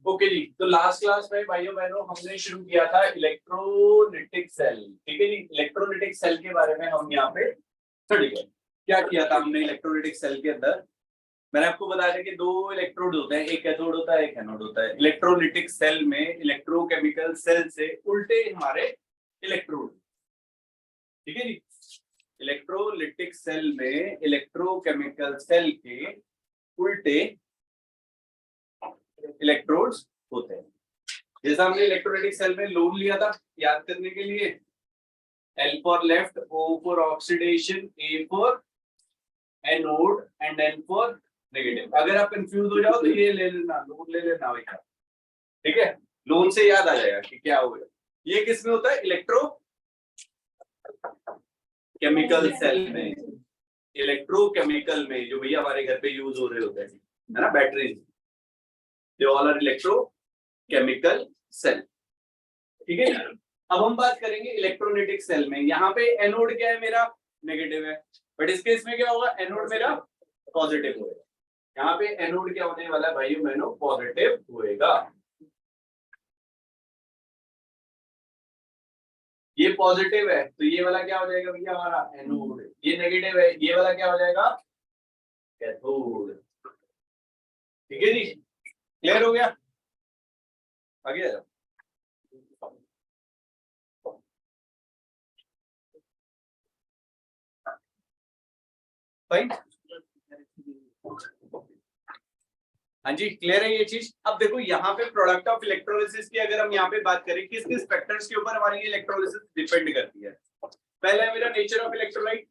Okay जी, तो last class में भाइयों बहनों हमने शुरू किया था इलेक्ट्रोलिटिक सेल। ठीक है जी, इलेक्ट्रोलिटिक सेल के बारे में हम यहाँ पे स्टडी करें। क्या किया था हमने इलेक्ट्रोलिटिक सेल के अंदर? मैंने आपको बताया था कि दो इलेक्ट्रोड होते हैं, एक कैथोड होता है एक एनोड होता है। इलेक्ट्रोलिटिक सेल में इलेक्ट्रोकेमिकल सेल से उल्टे हमारे इलेक्ट्रोड। ठीक है जी, इलेक्ट्रोलिटिक सेल में इलेक्ट्रोकेमिकल सेल के उल्टे इलेक्ट्रोड्स होते हैं। जैसा हमने इलेक्ट्रोलिटिक सेल में लोन लिया था, याद करने के लिए, L for left, O for oxidation, A for anode and N for negative. अगर आप कंफ्यूज हो जाओ तो ये ले लेना, लोन ले लेना भैया। ठीक है, लोन से याद आ जाएगा कि क्या होगा। ये किस में होता है? इलेक्ट्रो केमिकल सेल में। इलेक्ट्रोकेमिकल में जो भैया हमारे घर पे यूज हो रहे होते हैं, है ना, batteries, they all are electrochemical cell. ठीक है, अब हम बात करेंगे इलेक्ट्रोलिटिक सेल में। यहाँ पे एनोड क्या है मेरा? नेगेटिव है, बट इस केस में क्या होगा? एनोड मेरा पॉजिटिव होगा। यहाँ पे एनोड क्या होने वाला है भाइयों बहनों? पॉजिटिव होएगा। ये पॉजिटिव है तो ये वाला क्या हो जाएगा भैया? हमारा एनोड। ये नेगेटिव है, ये वाला क्या हो जाएगा? कैथोड। ठीक है जी, क्लियर हो गया? आगे आ जाओ। फाइन, हाँ जी, क्लियर है ये चीज। अब देखो यहाँ पे प्रोडक्ट ऑफ इलेक्ट्रोलिसिस की अगर हम यहाँ पे बात करें, किस किस फैक्टर्स के ऊपर हमारी इलेक्ट्रोलिसिस डिपेंड करती है। पहला है मेरा nature of electrolyte.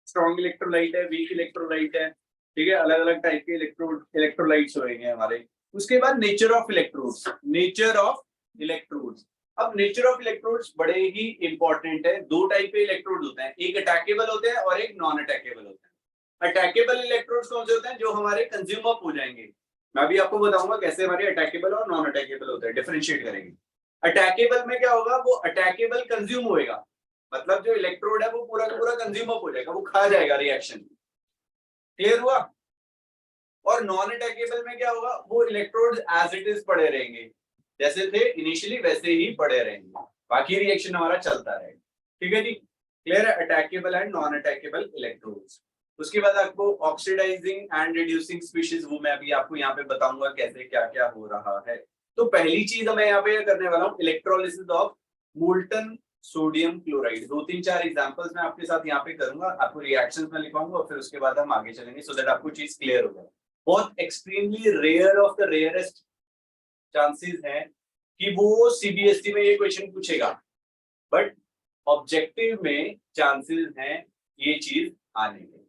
Strong electrolyte है, वीक इलेक्ट्रोलाइट है, ठीक है, अलग अलग टाइप के इलेक्ट्रोलाइट्स होंगे हमारे। उसके बाद nature of electrodes. Nature of electrodes, अब नेचर ऑफ इलेक्ट्रोड्स बड़े ही इंपॉर्टेंट है। दो टाइप के इलेक्ट्रोड होते हैं, एक अटैकेबल होते हैं और एक नॉन अटैकेबल होते हैं। अटैकेबल इलेक्ट्रोड्स कौन से होते हैं? जो हमारे कंज्यूम अप हो जाएंगे। मैं भी आपको बताऊंगा कैसे हमारे अटैकेबल और नॉन अटैकेबल होते हैं, डिफरेंशिएट करेंगे। अटैकेबल में क्या होगा? वो अटैकेबल कंज्यूम होएगा, मतलब जो इलेक्ट्रोड है वो पूरा का पूरा कंज्यूम अप हो जाएगा, वो खा जाएगा रिएक्शन। क्लियर हुआ? और नॉन अटैकेबल में क्या होगा? वो इलेक्ट्रोड एज इट इज पड़े रहेंगे, जैसे थे इनिशियली वैसे ही पड़े रहेंगे, बाकी रिएक्शन हमारा चलता रहेगा। ठीक है जी, क्लियर है? Attackable and non attackable electrodes. उसके बाद आपको ऑक्सीडाइजिंग एंड रिड्यूसिंग स्पीशीज, वो मैं अभी आपको यहाँ पे बताऊंगा कैसे क्या क्या हो रहा है। तो पहली चीज मैं यहाँ पे करने वाला हूँ, electrolysis of molten sodium chloride. दो तीन चार एग्जांपल्स मैं आपके साथ यहाँ पे करूंगा, आपको रिएक्शंस में लिखवाऊंगा और फिर उसके बाद हम आगे चलेंगे, सो दैट आपको चीज क्लियर हो जाए। बहुत extremely rare of the rarest chances है कि वो सीबीएसई में ये क्वेश्चन पूछेगा, बट ऑब्जेक्टिव में चांसेस हैं ये चीज आने के।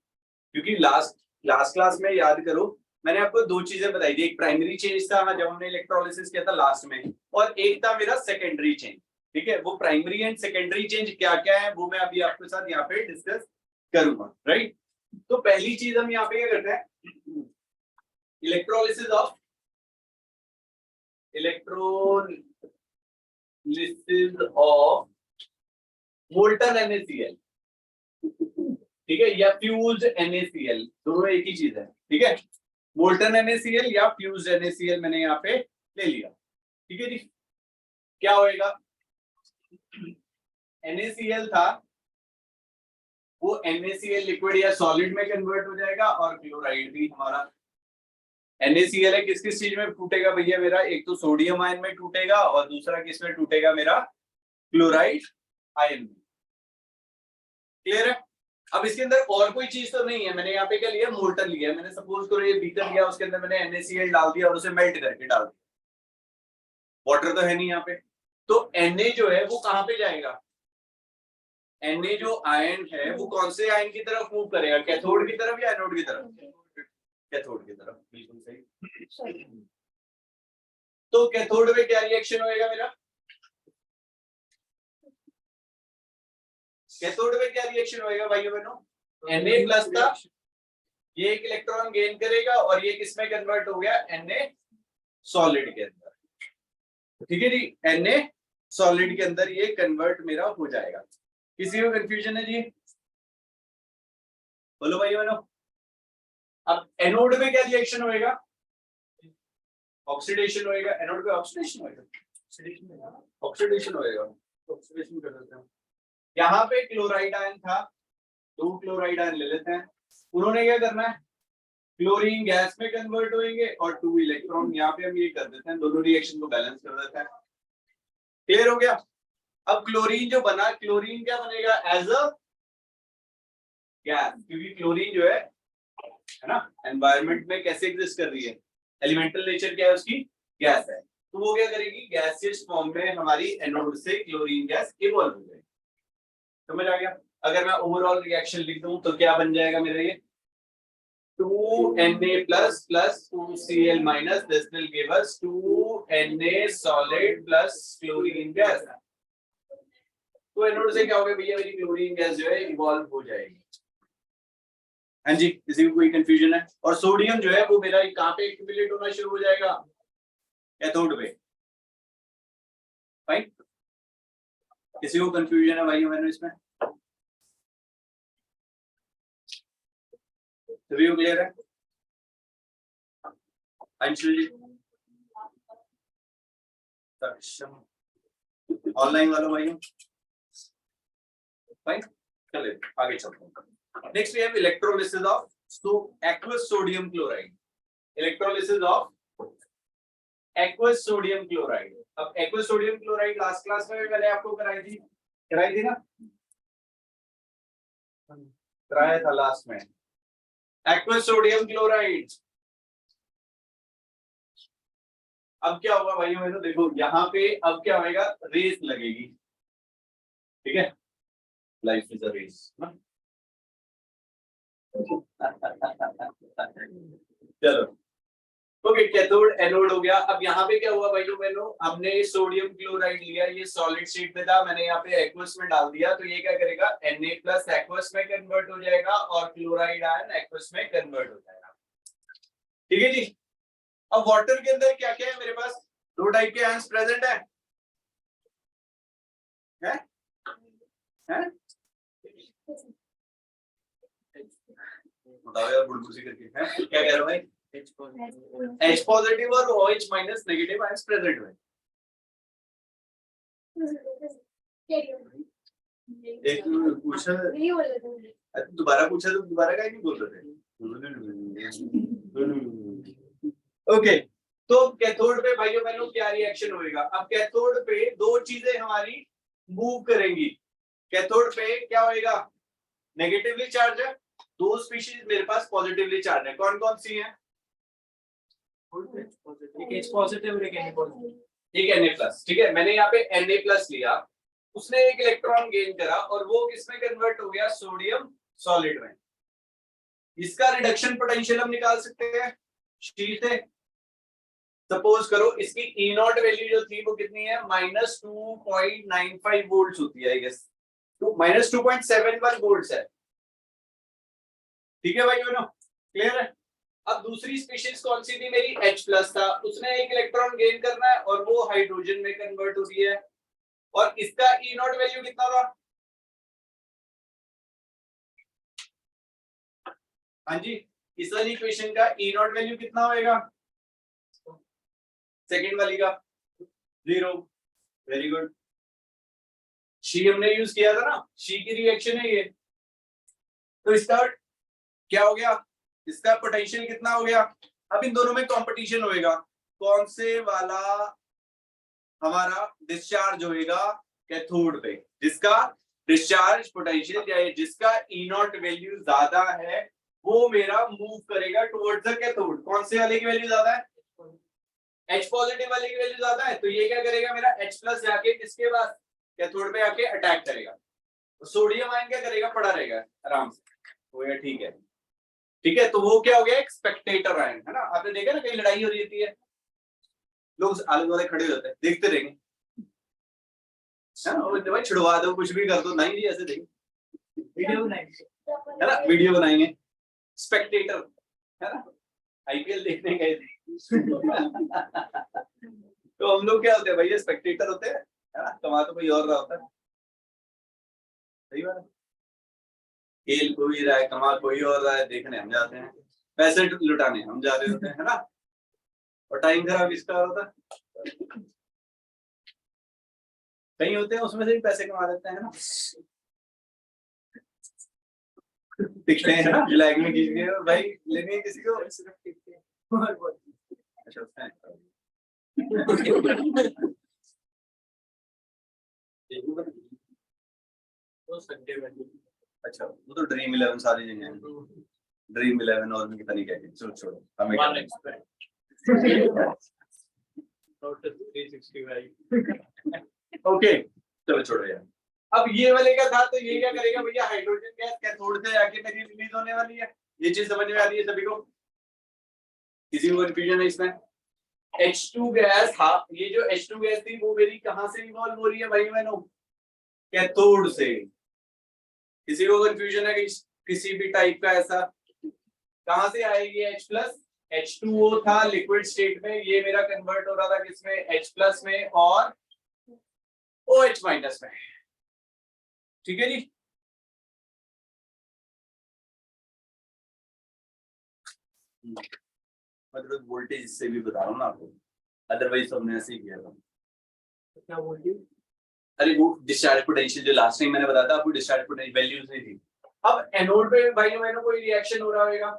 क्योंकि लास्ट क्लास में याद करो, मैंने आपको दो चीजें बताई थी। एक प्राइमरी चेंज था जब हमने इलेक्ट्रोलिसिस किया था लास्ट में, और एक था मेरा सेकेंडरी चेंज। ठीक है, वो प्राइमरी एंड सेकेंडरी चेंज क्या क्या है वो मैं अभी आपके साथ यहाँ पे डिस्कस करूंगा। राइट, तो पहली चीज हम यहाँ पे क्या करते हैं, इलेक्ट्रोलिसिस ऑफ मोल्टन NaCl। ठीक है, या फ्यूज्ड NaCl, दोनों एक ही चीज है। ठीक है, मोल्टन NaCl या फ्यूज्ड NaCl मैंने यहाँ पे ले लिया। ठीक है जी, क्या होएगा? NaCl था, वो NaCl लिक्विड या सॉलिड में कन्वर्ट हो जाएगा, और क्लोराइड भी हमारा NaCl है, किस किस चीज में टूटेगा भैया मेरा? एक तो सोडियम आयन में टूटेगा और दूसरा किस में टूटेगा मेरा? क्लोराइड आयन में। क्लियर है? अब इसके अंदर और कोई चीज तो नहीं है। मैंने यहाँ पे क्या लिया? मोल्टन लिया। मैंने सपोज करो ये बीकर लिया, उसके अंदर मैंने NaCl डाल दिया और उसे मेल्ट करके डाल दिया। वाटर तो है नहीं यहाँ पे, तो Na जो है वो कहाँ पे जाएगा? Na जो आयन है वो कौन से आयन की तरफ मूव करेगा? कैथोड की तरफ या एनोड की तरफ? कैथोड की तरफ, बिल्कुल सही। तो कैथोड में क्या रिएक्शन होएगा मेरा? कैथोड में क्या रिएक्शन होएगा भाइयों बहनों? Na प्लस था, ये एक इलेक्ट्रॉन गेन करेगा और ये किसमें कन्वर्ट हो गया? Na सॉलिड के अंदर। ठीक है जी, Na सॉलिड के अंदर ये कन्वर्ट मेरा हो जाएगा। किसी को कंफ्यूजन है जी? बोलो भाइयों बहनों। अब एनोड में क्या रिएक्शन होएगा? ऑक्सीडेशन होएगा, एनोड पे ऑक्सीडेशन होएगा, ऑक्सीडेशन होएगा, ऑक्सीडेशन कर देते हैं। यहाँ पे क्लोराइड आयन था, 2 क्लोराइड आयन ले लेते हैं, उन्होंने क्या करना है, क्लोरीन गैस में कन्वर्ट होंगे और 2 इलेक्ट्रॉन यहाँ पे हम ये कर देते हैं, दोनों रिएक्शन को बैलेंस कर देते हैं। क्लियर हो गया? अब क्लोरीन जो बना, क्लोरीन क्या बनेगा, एज अ गैस, क्योंकि क्लोरीन जो है ना एनवायरनमेंट में कैसे एग्जिस्ट कर रही है, एलिमेंटल नेचर क्या है उसकी, गैस है, तो वो क्या करेगी, गैसियस फॉर्म में हमारी एनोड से क्लोरीन गैस इवॉल्व हो जाएगी। समझ आ गया? अगर मैं ओवरऑल रिएक्शन लिख दूं तो क्या बन जाएगा मेरा ये, 2Na plus plus 2Cl minus, this will give us 2Na solid plus chlorine gas। तो एनोड से क्या होगा भैया, मेरी क्लोरीन गैस जो है इवॉल्व हो जाएगी। हाँ जी, किसी को कोई कंफ्यूजन है? और सोडियम जो है वो मेरा कहाँ पे एक्यूमुलेट होना शुरू हो जाएगा, कैथोड पे। फाइन, किसी को कंफ्यूजन है भाई मैंने इसमें? सभी को क्लियर है? अंशुल जी, ऑनलाइन वालों भाई, फाइन, चलिए आगे चलते हैं। Next we have electrolysis of aqueous sodium chloride, electrolysis of aqueous sodium chloride। अब aqueous sodium chloride last class में मैंने आपको कराई थी ना, कराया था लास्ट में। aqueous sodium chloride, अब क्या होगा भाई मेरे, देखो यहाँ पे अब क्या होएगा, रेस लगेगी, ठीक है, लाइफ इज अ रेस ना। चलो ओके, कैथोड एनोड हो गया। अब यहाँ पे क्या हुआ भाई बहनों, हमने सोडियम क्लोराइड लिया, ये सॉलिड स्टेट में था, मैंने यहाँ पे एक्वस में डाल दिया, तो ये क्या करेगा, Na प्लस एक्वस में कन्वर्ट हो जाएगा और क्लोराइड आयन एक्वस में कन्वर्ट हो जाएगा। ठीक है जी। अब वाटर के अंदर क्या क्या है मेरे पास, 2 टाइप के आयंस प्रेजेंट है, हैं? बताओ यार बुलबुसी करके, हैं? क्या कह रहे हो भाई? H पॉजिटिव और OH minus negative ions present है। एक पूछा, दोबारा पूछा तो दोबारा क्या नहीं बोल रहे थे? ओके, तो कैथोड पे भाइयों बहनों क्या रिएक्शन होएगा, अब कैथोड पे 2 चीजें हमारी मूव करेंगी। कैथोड पे क्या होएगा, नेगेटिवली चार्ज है, 2 स्पीशीज मेरे पास पॉजिटिवली चार्ज है, कौन कौन सी हैं? एक H पॉजिटिव, एक Na पॉजिटिव, एक Na+, ठीक है, मैंने यहाँ पे Na+ लिया, उसने एक इलेक्ट्रॉन गेन करा और वो किसमें कन्वर्ट हो गया, सोडियम सॉलिड में। इसका रिडक्शन पोटेंशियल हम निकाल सकते हैं शीट से। सपोज करो इसकी E0 वैल्यू जो थी वो कितनी है, -2.95 वोल्ट्स होती है, आई गेस -2.71 वोल्ट्स है। ठीक है भाई बहनों, क्लियर है? अब दूसरी स्पीशीज कौन सी थी मेरी, H+ था, उसने एक इलेक्ट्रॉन गेन करना है और वो हाइड्रोजन में कन्वर्ट होती है, और इसका E0 वैल्यू कितना था, हाँ जी, इस वाली इक्वेशन का E0 वैल्यू कितना होएगा, सेकंड वाली का 0। वेरी गुड, शी हमने यूज किया था ना, शी की रिएक्शन है ये, तो इसका क्या हो गया, इसका पोटेंशियल कितना हो गया। अब इन दोनों में कंपटीशन होएगा, कौन से वाला हमारा डिस्चार्ज होएगा कैथोड पे, जिसका डिस्चार्ज पोटेंशियल या जिसका E0 वैल्यू ज्यादा है वो मेरा मूव करेगा टुवर्ड्स द कैथोड। कौन से वाले की वैल्यू ज्यादा है, H पॉजिटिव वाले की वैल्यू ज्यादा है, तो ये क्या करेगा, मेरा H+ जाके किसके पास, कैथोड पे आके अटैक करेगा, तो सोडियम आयन क्या करेगा, पड़ा रहेगा आराम से, हो गया, ठीक है, ठीक है, तो वो क्या हो गया, एक स्पेक्टेटर आयन है ना। आपने देखा ना कहीं लड़ाई हो रही होती है, लोग आले वाले खड़े होते हैं, देखते रहेंगे, भाई छुड़वा दो, कुछ भी कर दो, नहीं जी ऐसे देखें, वीडियो बनाएंगे, है ना, वीडियो बनाएंगे, स्पेक्टेटर, है ना, IPL देखने गए थे तो हम लोग क्या होते हैं भैया, स्पेक्टेटर होते हैं, है ना, कमा तो कोई और रहा होता है, सही बात है, खेल कोई रहा है, कमा कोई और रहा है, देखने हम जाते हैं, पैसे लुटाने हम जा रहे होते हैं, है ना। और टाइम खराब किसका होता है? कहीं होते हैं उसमें से भी पैसे कमा लेते हैं ना, दिखते हैं ना, ब्लैक में खींच के भाई लेनी है किसी को। अच्छा उसका है। अच्छा वो तो ड्रीम 11 सारी जगह है, ड्रीम 11 और भी पता नहीं क्या, चलो छोड़ो हमें ओके चलो छोड़ो यार। अब ये वाले का था तो ये क्या करेगा भैया, हाइड्रोजन गैस कैथोड से जाके मेरी रिलीज होने वाली है, ये चीज समझ में आ रही है सभी को? किसी को कंफ्यूजन है इसमें? H2 गैस, हाँ ये जो H2 गैस थी वो मेरी कहां से इवॉल्व हो रही है भाई बहनों? कैथोड से। किसी को कंफ्यूजन है किसी भी टाइप का ऐसा? कहां से आएगी H प्लस? H2O था लिक्विड स्टेट में, ये मेरा कन्वर्ट हो रहा था किसमें? H प्लस में और OH माइनस में। ठीक है जी। मतलब वोल्टेज से भी बता रहा हूँ ना आपको, अदरवाइज हमने ऐसे ही किया था। क्या वोल्टेज? अरे वो डिस्चार्ज पोटेंशियल जो लास्ट टाइम मैंने बताया था आपको, डिस्चार्ज पोटेंशियल वैल्यूज नहीं थी। अब एनोड पे भाई बहनों कोई रिएक्शन हो रहा होगा,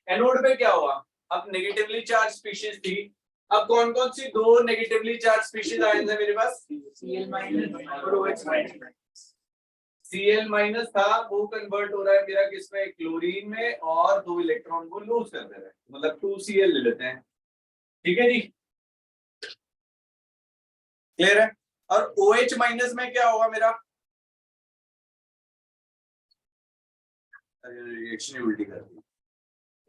एनोड पे क्या हुआ? अब नेगेटिवली चार्ज स्पीशीज थी, अब कौन कौन सी दो नेगेटिवली चार्ज स्पीशीज आए थे मेरे पास? Cl माइनस और OH माइनस। Cl माइनस था वो कन्वर्ट हो रहा है मेरा किसमें? क्लोरीन में, और 2 इलेक्ट्रॉन को लूज कर दे रहे हैं, मतलब 2Cl ले लेते हैं। ठीक है जी, क्लियर है? और OH माइनस में क्या होगा मेरा? रिएक्शन उल्टी कर दी।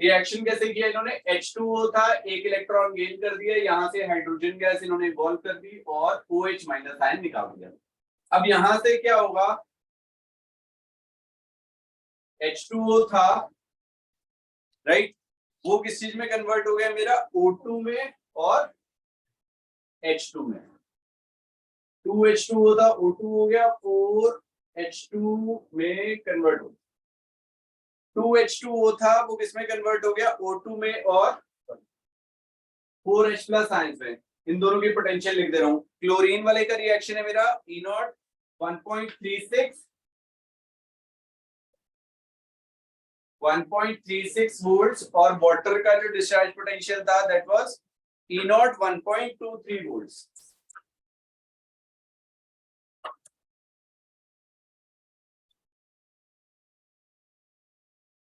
रिएक्शन कैसे किया इन्होंने? H2O था, एक इलेक्ट्रॉन गेन कर दिया, यहां से हाइड्रोजन गैस इन्होंने इवॉल्व कर दी और OH माइनस आयन निकाल दिया। अब यहां से क्या होगा? H2O था राइट, वो किस चीज में कन्वर्ट हो गया मेरा? O2 में और H2 में। 2H2O था, O2 हो गया, 4H2 में कन्वर्ट हो गया। 2H2O था वो किसमें कन्वर्ट हो गया? O2 में और 4H प्लस आयंस में। इन दोनों की पोटेंशियल लिख दे रहा हूं। क्लोरीन वाले का रिएक्शन है मेरा E0 1.36 वोल्ट्स, और वाटर का जो डिस्चार्ज पोटेंशियल था दैट वाज E0 1.23 वोल्ट्स।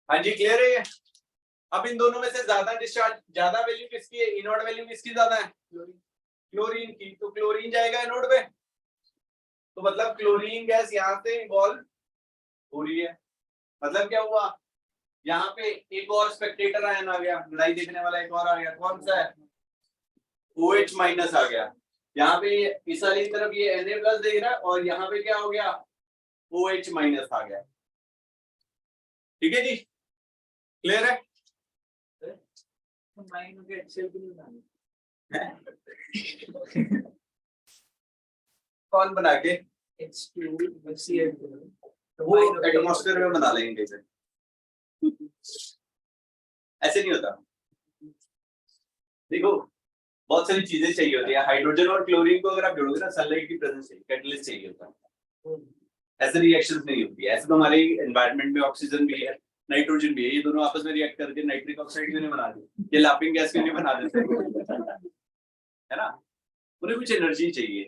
हाँ जी क्लियर है ये? अब इन दोनों में से ज्यादा डिस्चार्ज, ज्यादा वैल्यू किसकी है? E0 वैल्यू किसकी ज्यादा है? क्लोरीन की। तो क्लोरीन जाएगा एनोड पे, तो मतलब क्लोरीन गैस यहाँ से इवॉल्व हो रही है। मतलब क्या हुआ? यहाँ पे एक और स्पेक्टेटर आयन आ गया, लड़ाई देखने वाला एक और आ गया, कौन सा है? OH माइनस आ गया। यहाँ पे इस वाली तरफ ये Na प्लस देख रहा है, और यहाँ पे क्या हो गया? OH माइनस आ गया। ठीक है जी, क्लियर है? कौन बना के? वो एटमॉस्फेयर में बना लेंगे कैसे? ऐसे नहीं होता। देखो बहुत सारी चीजें चाहिए होती है, हाइड्रोजन और क्लोरीन को अगर आप जोड़ोगे ना, सनलाइट की प्रेजेंस चाहिए, कैटलिस्ट चाहिए होता है। ऐसे रिएक्शंस नहीं होती है। ऐसे तो हमारे एनवायरनमेंट में ऑक्सीजन भी है, नाइट्रोजन भी है, ये दोनों आपस में रिएक्ट करके नाइट्रिक ऑक्साइड क्यों नहीं बना देते? ये लाफिंग गैस क्यों नहीं बना देते? है ना? उन्हें कुछ एनर्जी चाहिए,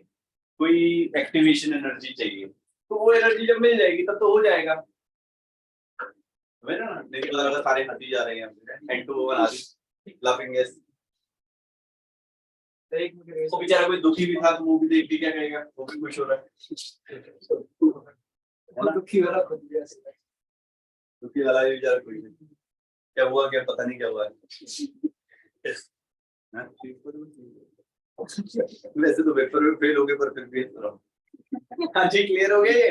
कोई एक्टिवेशन एनर्जी चाहिए, तो वो एनर्जी जब मिल जाएगी तब तो हो जाएगा। है ना? नहीं पता लगा सारे हाथी जा रहे हैं, N2O बना दी लाफिंग गैस। वो बेचारा कोई दुखी भी था तो वो भी देख के क्या कहेगा, वो भी खुश हो रहा है। दुखी वाला खुद भी ऐसे, दुखी वाला भी बेचारा कोई नहीं, क्या हुआ क्या पता नहीं क्या हुआ है। वैसे तो पेपर में फेल हो गए पर फिर भी। हाँ जी क्लियर हो गया ये?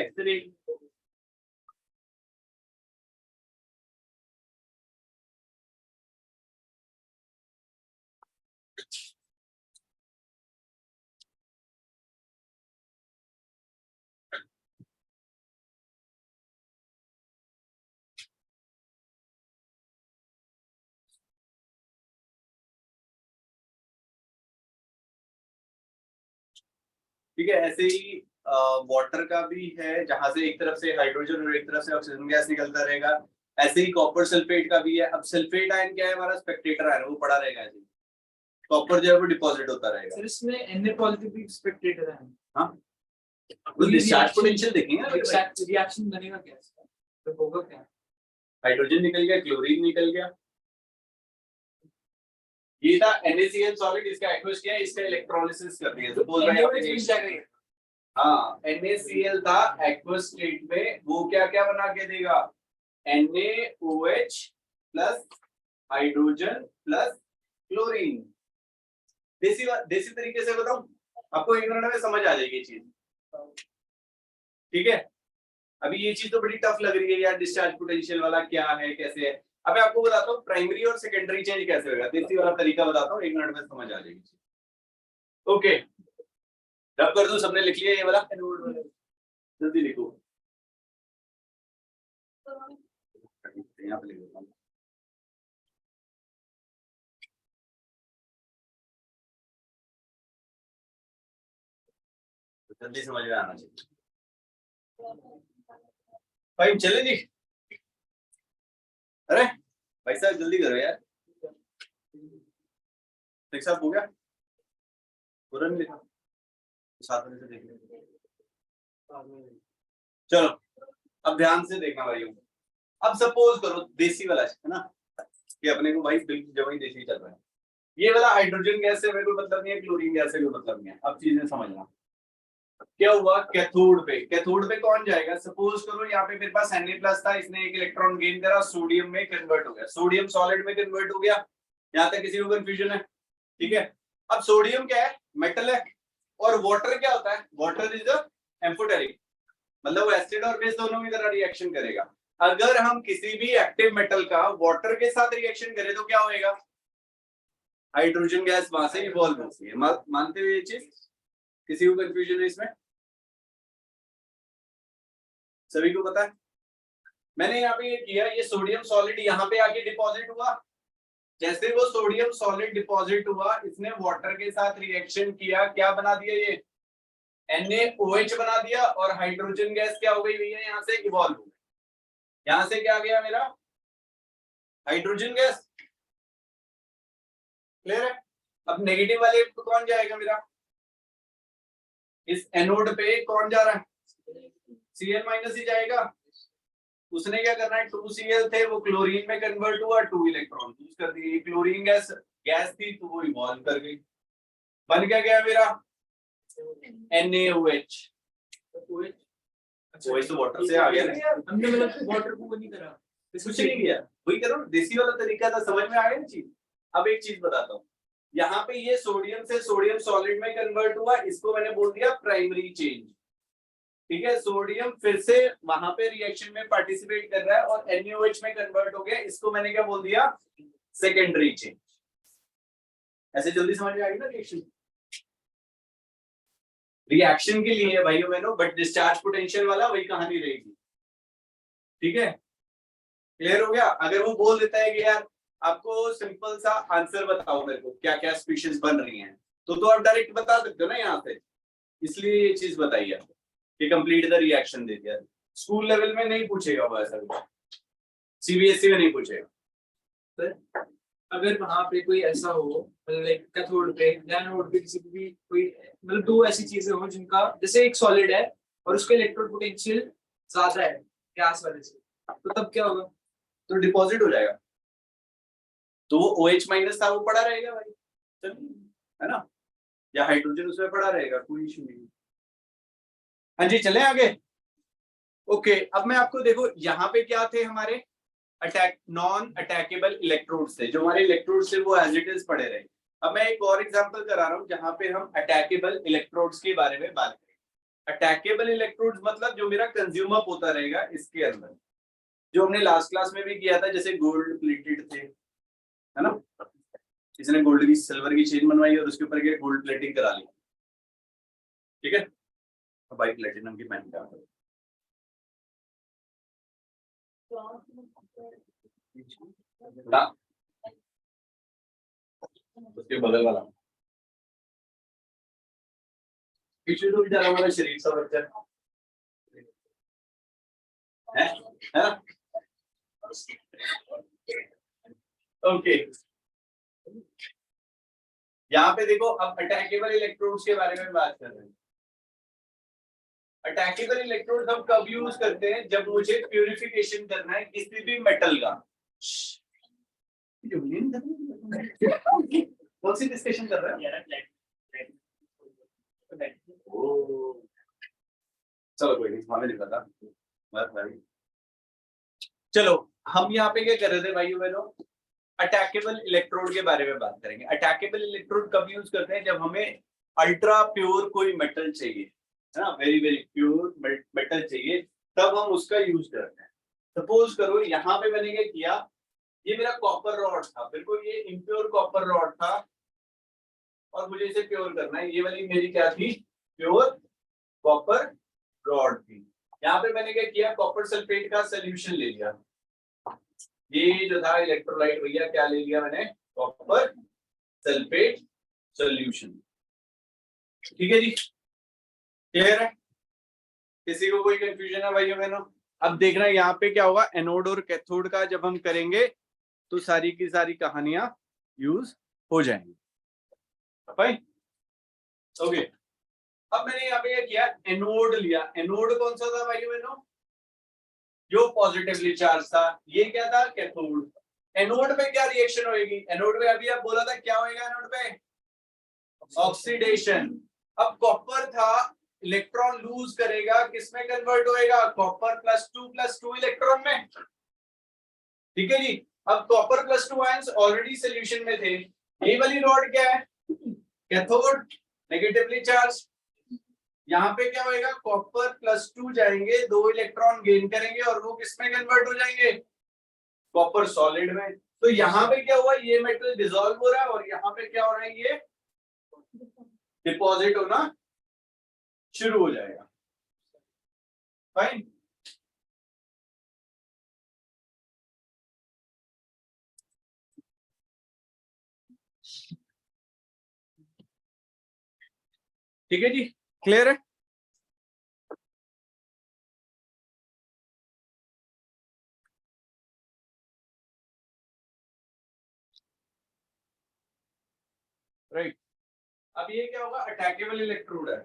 ठीक है, ऐसे ही वाटर का भी है, जहां से एक तरफ से हाइड्रोजन और एक तरफ से ऑक्सीजन गैस निकलता रहेगा। ऐसे ही कॉपर सल्फेट का भी है। अब सल्फेट आयन क्या है, हमारा स्पेक्टेटर आयन, वो पड़ा रहेगा ऐसे। कॉपर जो है वो डिपॉजिट होता रहेगा। सर इसमें Na पॉजिटिव भी स्पेक्टेटर है। हाँ, तो डिस्चार्ज पोटेंशियल देखेंगे ना, रिएक्शन बनेगा क्या इसका, तो होगा क्या? हाइड्रोजन निकल गया, क्लोरीन निकल गया। ये था NaCl सॉलिड, इसका एक्वस किया, इसका इलेक्ट्रोलिसिस कर दिया। सपोज भाई आपने, हाँ, NaCl था एक्वस स्टेट में, वो क्या क्या बना के देगा, NaOH plus hydrogen plus chlorine. देसी तरीके से बताऊं आपको, 1 मिनट में समझ आ जाएगी चीज। ठीक है, अभी ये चीज तो बड़ी टफ लग रही है यार, डिस्चार्ज पोटेंशियल वाला क्या है, कैसे है। अब मैं आपको बताता हूँ प्राइमरी और सेकेंडरी चेंज कैसे होगा, देसी वाला तरीका बताता हूँ, 1 मिनट में समझ आ जाएगी। ओके, रब कर दूं, सबने लिख लिया ये वाला, जल्दी लिखो। यहाँ पे लिख देता हूँ। जल्दी समझ में आना चाहिए भाई, चले जी। अरे भाई साहब जल्दी करो यार, साहब हो गया, तुरंत लिखा, साथ में से देख लो। चलो अब ध्यान से देखना भाई। अब सपोज करो देसी वाला है ना, कि अपने को भाई बिल्कुल जब ही देसी चल रहा है, ये वाला हाइड्रोजन गैस से कोई मतलब नहीं है, क्लोरीन गैस से कोई मतलब नहीं है। अब चीजें समझना क्या हुआ, कैथोड पे कौन जाएगा। सपोज करो यहाँ पे मेरे पास Na+ था, इसने एक इलेक्ट्रॉन गेन करा, सोडियम में कन्वर्ट हो गया, सोडियम सॉलिड में कन्वर्ट हो गया। यहाँ तक किसी को कंफ्यूजन है? ठीक है, अब सोडियम क्या है, मेटल है, और वाटर क्या होता है, वाटर इज एम्फोटेरिक, मतलब वो एसिड और बेस दोनों की तरह रिएक्शन करेगा। अगर हम किसी भी एक्टिव मेटल का वाटर के साथ रिएक्शन करें तो क्या होएगा, हाइड्रोजन गैस वहां से इवॉल्व होती है। मानते हुए ये चीज, किसी को कंफ्यूजन है इसमें? सभी को पता है? मैंने यहाँ पे ये किया, ये सोडियम सॉलिड यहाँ पे आके डिपॉजिट हुआ, जैसे वो सोडियम सॉलिड डिपॉजिट हुआ, इसने वाटर के साथ रिएक्शन किया, क्या बना दिया, ये NaOH बना दिया, और हाइड्रोजन गैस क्या हो गई भैया, यहाँ से इवॉल्व हो गई। यहाँ से क्या गया मेरा, हाइड्रोजन गैस। क्लियर है? अब नेगेटिव वाले तो कौन जाएगा मेरा, इस एनोड पे कौन जा रहा है, Cl- ही जाएगा। उसने क्या करना है, 2Cl थे वो क्लोरीन में कन्वर्ट हुआ, 2 इलेक्ट्रॉन लूज कर दिए। क्लोरीन गैस गैस थी तो वो इवॉल्व कर गई, बन क्या गया मेरा, NaOH। OH तो वाटर से आ गया ना यार, हमने मतलब वाटर को नहीं करा, कुछ नहीं किया, वही करो, देसी वाला तरीका था, समझ में आ गया ना चीज। अब एक चीज बताता हूँ, यहाँ पे ये सोडियम से सोडियम सॉलिड में कन्वर्ट हुआ, इसको मैंने बोल दिया प्राइमरी चेंज। ठीक है, सोडियम फिर से वहां पे रिएक्शन में पार्टिसिपेट कर रहा है और NaOH में कन्वर्ट हो गया, इसको मैंने क्या बोल दिया, सेकेंडरी चेंज। ऐसे जल्दी समझ में आ गई ना रिएक्शन, रिएक्शन के लिए भाइयों बहनों, बट डिस्चार्ज पोटेंशियल वाला वही कहानी रहेगी। ठीक है, क्लियर हो गया? अगर वो बोल देता है कि यार आपको सिंपल सा आंसर बताओ मेरे को, क्या क्या स्पीशीज बन रही हैं, तो आप डायरेक्ट बता सकते हो ना यहाँ से, इसलिए ये चीज बताइए आपको कि कंप्लीट द रिएक्शन दे दिया। स्कूल लेवल में नहीं पूछेगा वो ऐसा कुछ, CBSE में नहीं पूछेगा। सर अगर वहां पे कोई ऐसा हो, मतलब लाइक कैथोड पे या एनोड पे किसी भी कोई, मतलब दो ऐसी चीजें हो जिनका, जैसे एक सॉलिड है और उसका इलेक्ट्रोड पोटेंशियल ज्यादा है गैस वाले से, तो तब क्या होगा? तो डिपॉजिट हो जाएगा, तो वो OH- था वो पड़ा रहेगा भाई, चलिए, है ना, या हाइड्रोजन उसमें पड़ा रहेगा, कोई इशू नहीं। हाँ जी, चले आगे। ओके, अब मैं आपको देखो यहाँ पे क्या थे हमारे, अटैक नॉन अटैकेबल इलेक्ट्रोड्स थे, जो हमारे इलेक्ट्रोड्स थे वो एज इट इज पड़े रहे। अब मैं एक और एग्जांपल करा रहा हूँ जहां पे हम अटैकेबल इलेक्ट्रोड्स के बारे में बात करें। अटैकेबल इलेक्ट्रोड्स मतलब जो मेरा कंज्यूम अप होता रहेगा इसके अंदर, जो हमने लास्ट क्लास में भी किया था, जैसे गोल्ड प्लेटेड थे, है ना, इसने गोल्ड की सिल्वर की चेन बनवाई और उसके ऊपर के गोल्ड प्लेटिंग करा ली। ठीक है, अब भाई प्लेटिनम की मैन क्या ना, उसके बगल वाला इशू तो बेचारा हमारा शरीफ सा बच्चा है ना? ओके, यहाँ पे देखो अब अटैकेबल इलेक्ट्रोड्स के बारे में बात कर रहे हैं। अटैकेबल इलेक्ट्रोड हम कब यूज करते हैं? जब मुझे प्यूरिफिकेशन करना है किसी भी मेटल का। कौन सी डिस्कशन कर रहे हैं? चलो कोई नहीं, हमें नहीं पता। चलो हम यहाँ पे क्या कर रहे थे भाइयों बहनों? अटैकेबल इलेक्ट्रोड के बारे में बात करेंगे। अटैकेबल इलेक्ट्रोड कब यूज करते हैं? जब हमें अल्ट्रा प्योर कोई मेटल चाहिए, है ना, वेरी वेरी प्योर मेटल चाहिए, तब हम उसका यूज करते हैं। सपोज करो यहाँ पे मैंने क्या किया, ये मेरा कॉपर रॉड था, बिल्कुल ये इम्प्योर कॉपर रॉड था और मुझे इसे प्योर करना है। ये वाली मेरी क्या थी? प्योर कॉपर रॉड थी। यहाँ पे मैंने क्या किया, कॉपर सल्फेट का सोल्यूशन ले लिया। ये जो था इलेक्ट्रोलाइट भैया, क्या ले लिया मैंने? Copper sulphate solution. ठीक है जी, क्लियर है? किसी को कोई कंफ्यूजन है भाइयों बहनों? अब देखना यहाँ पे क्या होगा, एनोड और कैथोड का जब हम करेंगे तो सारी की सारी कहानियां यूज हो जाएंगी। Fine, okay. अब मैंने यहाँ पे क्या किया, एनोड लिया। एनोड कौन सा था भाइयों बहनों? जो पॉजिटिवली चार्ज था। ये क्या था? कैथोड। एनोड में क्या रिएक्शन होगी? एनोड में अभी आप बोला था क्या होएगा एनोड में? ऑक्सीडेशन। अब कॉपर था, इलेक्ट्रॉन लूज करेगा, किसमें कन्वर्ट होएगा? कॉपर +2 इलेक्ट्रॉन में। ठीक है जी। अब कॉपर +2 आयंस ऑलरेडी सॉल्यूशन में थे। ये वाली रॉड क्या है? Cathode, negatively charge. यहाँ पे क्या होएगा? कॉपर +2 जाएंगे, 2 इलेक्ट्रॉन गेन करेंगे और वो किसमें कन्वर्ट हो जाएंगे? कॉपर सॉलिड में। तो यहाँ पे क्या हुआ, ये मेटल डिसॉल्व हो रहा है और यहाँ पे क्या हो रहा है, ये डिपॉजिट होना शुरू हो जाएगा। फाइन, ठीक है जी, क्लियर है? राइट। अब ये क्या होगा, अटैकेबल इलेक्ट्रोड है।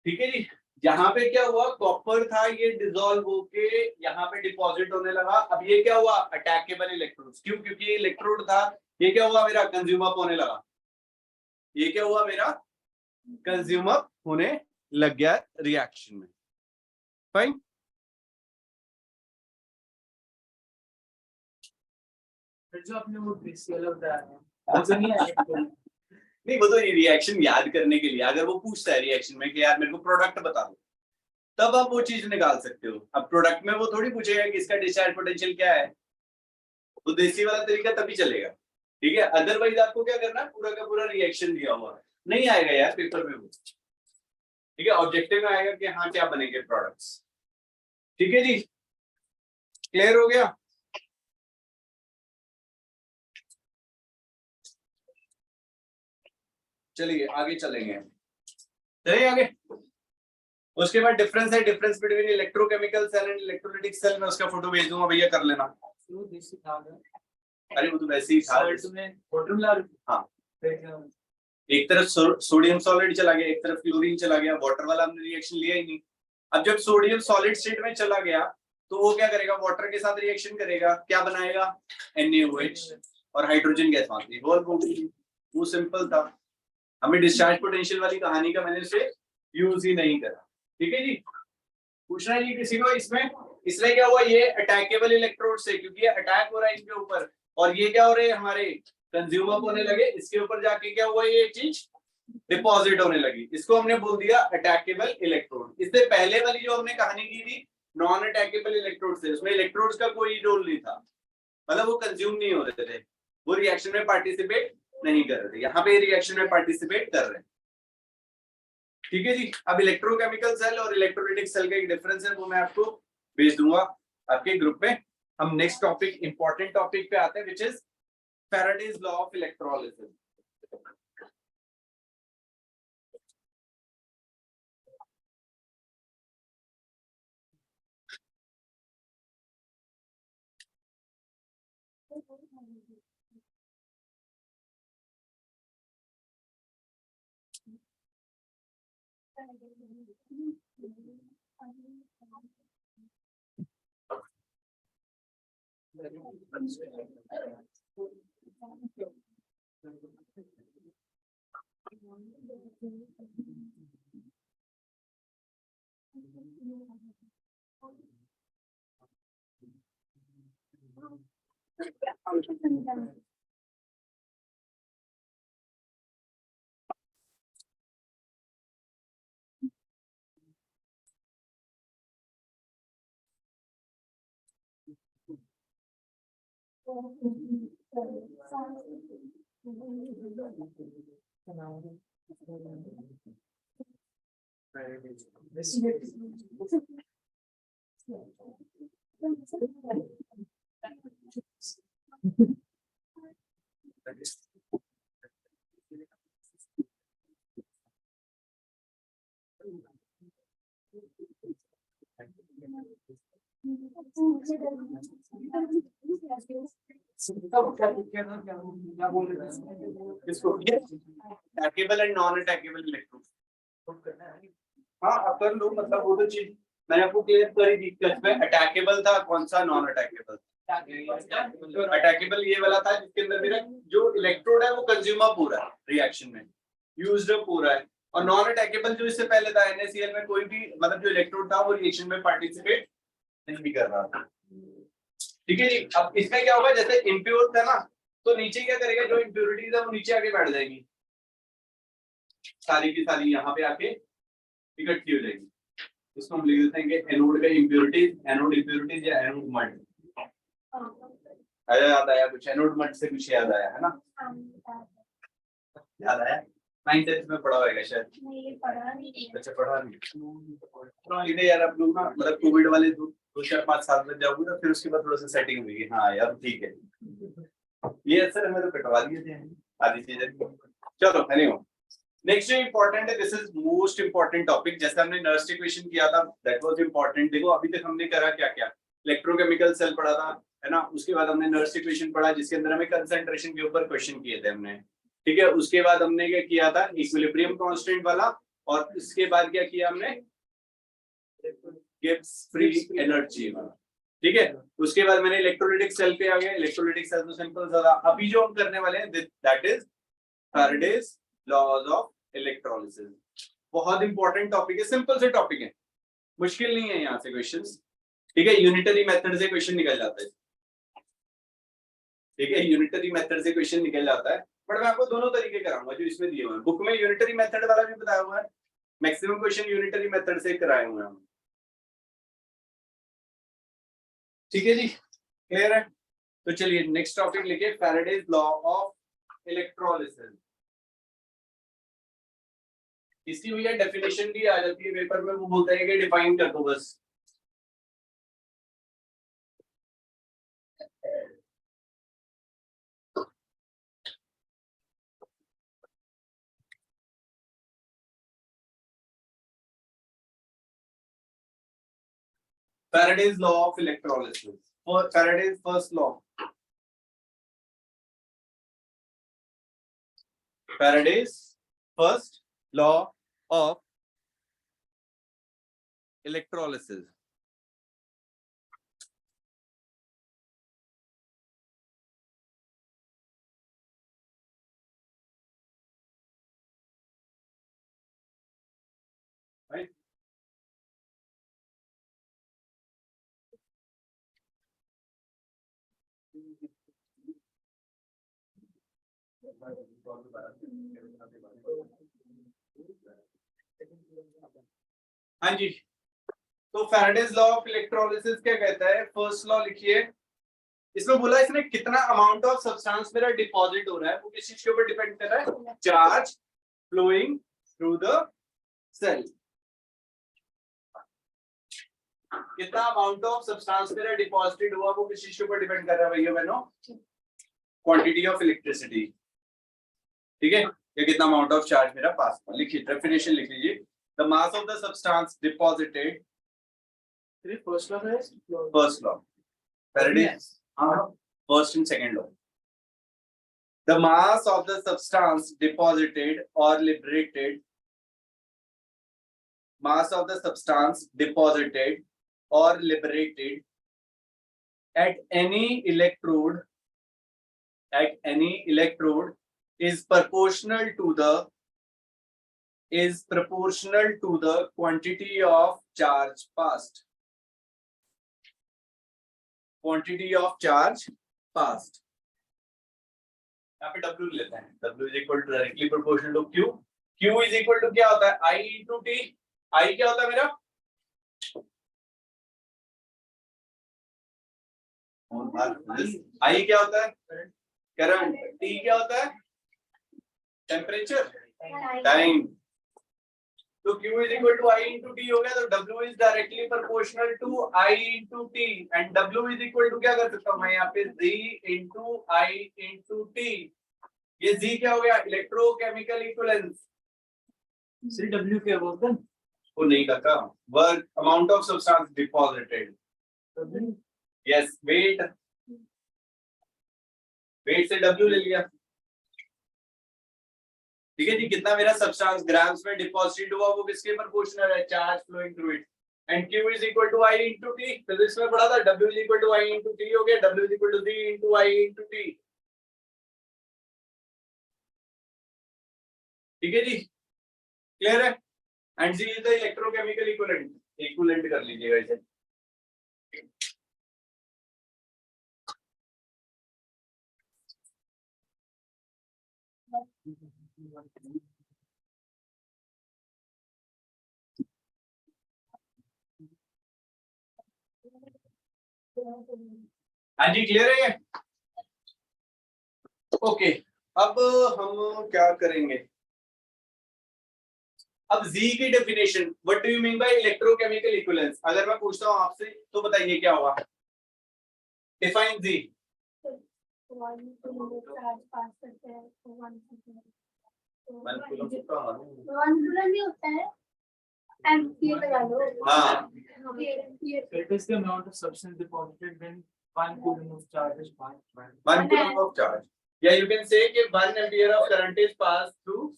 ठीक है जी। यहाँ पे क्या हुआ, कॉपर था, ये डिसॉल्व होके यहाँ पे डिपॉजिट होने लगा। अब ये क्या हुआ, अटैकेबल इलेक्ट्रोड। क्यों? क्योंकि ये इलेक्ट्रोड था, ये क्या हुआ, मेरा कंज्यूम अप होने लगा। ये क्या हुआ, मेरा कंज्यूम अप होने लग गया रिएक्शन में। फाइन, फिर जो आपने वो बेसिकली बताया वो नहीं आया। नहीं, वो तो रिएक्शन याद करने के लिए, अगर वो पूछता है रिएक्शन में कि यार मेरे को प्रोडक्ट बता दो, तब आप वो चीज निकाल सकते हो। अब प्रोडक्ट में वो थोड़ी पूछेगा कि इसका डिस्चार्ज पोटेंशियल क्या है, तो देसी वाला तरीका तभी चलेगा। ठीक है, अदरवाइज आपको क्या करना है, पूरा का पूरा रिएक्शन दिया हुआ नहीं आएगा यार पेपर में वो। ठीक है, ऑब्जेक्टिव में आएगा कि हाँ क्या बनेंगे प्रोडक्ट्स। ठीक है जी, क्लियर हो गया? चलिए आगे चलेंगे, चलिए आगे। उसके बाद डिफरेंस है, difference between electrochemical cell and electrolytic cell. में उसका फोटो भेज दूंगा भैया, कर लेना। अरे वो तो वैसे ही था। हाँ, एक तरफ सोडियम सॉलिड चला गया, एक तरफ क्लोरीन चला गया, वाटर वाला हमने रिएक्शन लिया ही नहीं। अब जब सोडियम सॉलिड स्टेट में चला गया तो वो क्या करेगा, वाटर के साथ रिएक्शन करेगा, क्या बनाएगा? NaOH, और हाइड्रोजन गैस बांधती है। वो सिंपल था। हमें डिस्चार्ज पोटेंशियल वाली कहानी का मैंने उसे यूज ही नहीं करा। ठीक है जी, पूछना है जी किसी को इसमें? इसलिए क्या हुआ, ये अटैकेबल इलेक्ट्रोड से, क्योंकि ये अटैक हो रहा है इनके ऊपर, और ये क्या हो रहे हैं, हमारे कंज्यूमर होने लगे। इसके ऊपर जाके क्या हुआ, ये चीज डिपॉजिट होने लगी। इसको हमने बोल दिया अटैकेबल इलेक्ट्रोड। इससे पहले वाली जो हमने कहानी की थी नॉन अटैकेबल इलेक्ट्रोड से, उसमें इलेक्ट्रोड्स का कोई रोल नहीं था, मतलब वो कंज्यूम नहीं हो रहे थे, वो रिएक्शन में पार्टिसिपेट नहीं कर रहे थे। यहाँ पे रिएक्शन में पार्टिसिपेट कर रहे हैं। ठीक है जी। अब इलेक्ट्रोकेमिकल सेल और इलेक्ट्रोलाइटिक सेल का एक डिफरेंस है, वो मैं आपको भेज दूंगा आपके ग्रुप में, हम नेक्स्ट टॉपिक इंपॉर्टेंट टॉपिक पे आते हैं which is Faraday's law of electrolysis. Attackable and non attackable electrode. हाँ आप कर लो, मतलब वो तो चीज मैंने आपको क्लियर कर ही दी। इसमें अटैकेबल था, कौन सा नॉन अटैकेबल? अटैकेबल ये वाला था जिसके अंदर मेरा जो इलेक्ट्रोड है वो कंज्यूमर पूरा रिएक्शन में यूज्ड पूरा है, और नॉन अटैकेबल जो इससे पहले था NaCl में कोई भी मतलब जो इलेक्ट्रोड था वो रिएक्शन में पार्टिसिपेट नहीं कर रहा था। ठीक है जी। अब इसमें क्या होगा, जैसे इम्प्योर था ना तो नीचे क्या करेगा, जो इम्प्योरिटीज है वो नीचे आके बैठ जाएगी, सारी की सारी यहाँ पे आके इकट्ठी हो जाएगी। इसको हम लिख देते हैं कि एनोड का इम्प्योरिटीज या एनोड मड। याद आया कुछ? एनोड मड से कुछ याद आया है ना? याद आया? 9th में पढ़ा होगा शायद। नहीं पढ़ा नहीं। अच्छा पढ़ा नहीं। इधर यार आप लोग ना मतलब कोविड वाले 2-4-5 साल में जाओगे ना, फिर उसके बाद थोड़ा सा सेटिंग हुई। हाँ यार ठीक है, ये अक्सर हमें तो कटवा दिए थे आधी चीजें। चलो एनीवे, नेक्स्ट जो इंपॉर्टेंट है, this is most important topic. जैसे हमने नर्स्ट इक्वेशन किया था, दैट वाज इंपॉर्टेंट। देखो अभी तक हमने करा क्या क्या, इलेक्ट्रोकेमिकल सेल पढ़ा था है ना, उसके बाद हमने नर्स्ट इक्वेशन पढ़ा जिसके अंदर हमें कंसंट्रेशन के ऊपर क्वेश्चन किए थे हमने। ठीक है, उसके बाद हमने क्या किया था, इक्विलिब्रियम कांस्टेंट वाला, और इसके बाद क्या किया हमने, गिब्स फ्री एनर्जी वाला। ठीक है, उसके बाद मैंने इलेक्ट्रोलाइटिक सेल पे आ गया। इलेक्ट्रोलाइटिक सेल तो सिंपल सा था। अभी जो हम करने वाले हैं that is Faraday's laws of electrolysis. बहुत इंपॉर्टेंट टॉपिक है, सिंपल से टॉपिक है, मुश्किल नहीं है यहाँ से क्वेश्चंस। ठीक है, यूनिटरी मेथड से क्वेश्चन निकल जाता है। ठीक है, यूनिटरी मेथड से क्वेश्चन निकल जाता है, बट मैं आपको दोनों तरीके कराऊंगा जो इसमें दिए हुए हैं। बुक में यूनिटरी मेथड वाला भी बताया हुआ है, मैक्सिमम क्वेश्चन यूनिटरी मेथड से कराए हुए हैं। ठीक है जी, क्लियर है? तो चलिए नेक्स्ट टॉपिक लिखिए, फैराडेज लॉ ऑफ इलेक्ट्रोलिसिस। इसकी भैया डेफिनेशन भी आ जाती है पेपर में, वो बोलता है कि डिफाइन कर दो बस। Faraday's law of electrolysis. Faraday's first law. Faraday's first law of electrolysis. Right? हाँ जी, तो फैराडेज लॉ ऑफ इलेक्ट्रोलिसिस क्या कहता है? फर्स्ट लॉ लिखिए। इसमें बोला इसमें कितना अमाउंट ऑफ सब्सटेंस मेरा डिपॉजिट हो रहा है, वो किस चीज के ऊपर डिपेंड कर रहा है? Charge flowing through the cell. कितना अमाउंट ऑफ सब्सटेंस मेरा डिपॉजिटेड हुआ वो किस चीज के ऊपर डिपेंड कर रहा है भैया बहनों? क्वांटिटी ऑफ इलेक्ट्रिसिटी, ठीक है, ये कितना अमाउंट ऑफ चार्ज मेरा पास हुआ। लिखिए डेफिनेशन लिख लीजिए, the mass of the substance deposited, first law है, फर्स्ट लॉ फैराडे, हां first and second law, the mass of the substance deposited or liberated, mass of the substance deposited or liberated at any electrode is proportional to the quantity of charge passed, यहाँ पे W लेते हैं, W is equal to directly proportional to Q, Q is equal to क्या होता है I into T, I क्या होता है मेरा, I क्या होता है करंट, T क्या होता है टेम्परेचर, टाइम, तो Q is equal to I into T हो गया, तो W is directly proportional to I into T, and W is equal to क्या कर सकता हूँ मैं यहाँ पे Z into I into T, ये Z क्या हो गया इलेक्ट्रोकेमिकल इक्विवेलेंस, सर W क्या बोलते हैं? वो नहीं करता, work amount of substance deposited, yes weight से W ले लिया, ठीक है जी, कितना मेरा सब्सटेंस ग्राम्स में डिपॉजिटेड हुआ वो किसके प्रोपोर्शनल है, charge flowing through it, and Q is equal to I into T, physics में पढ़ा था W is equal to I into T हो गया, W is equal to Z into I into T, ठीक है जी, क्लियर है, and Z is the electrochemical equivalent कर लीजिएगा इसे, हाँ जी क्लियर है ये, ओके, अब हम क्या करेंगे, अब Z की definition, what do you mean by electrochemical equivalence, अगर मैं पूछता हूं आपसे तो बताइए क्या होगा, डिफाइन Z, हाँ It is the amount of substance deposited when 1 coulomb of charge is passed. 1 coulomb of charge, yeah you can say कि 1 ampere of current is passed through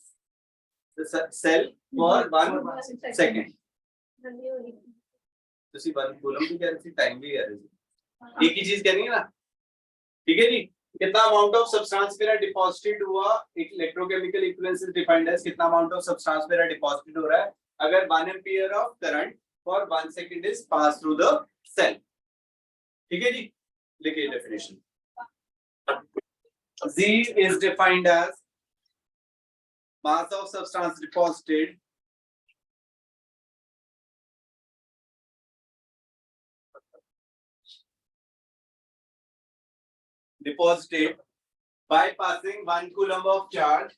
the cell for 1 second, ਤੁਸੀਂ 1 coulomb भी कह रहे थे, time भी कह रहे थे, एक ही चीज कहनी है ना, ठीक है जी, कितना अमाउंट ऑफ सब्सटेंस मेरा डिपॉजिटेड हुआ, electrochemical equivalence is defined as कितना अमाउंट ऑफ सब्सटेंस मेरा डिपॉजिटेड हो रहा है अगर 1 ampere of current for 1 second is pass through the cell, ठीक है जी, लिखिए definition, Z is defined as mass of substance deposited by passing 1 coulomb of charge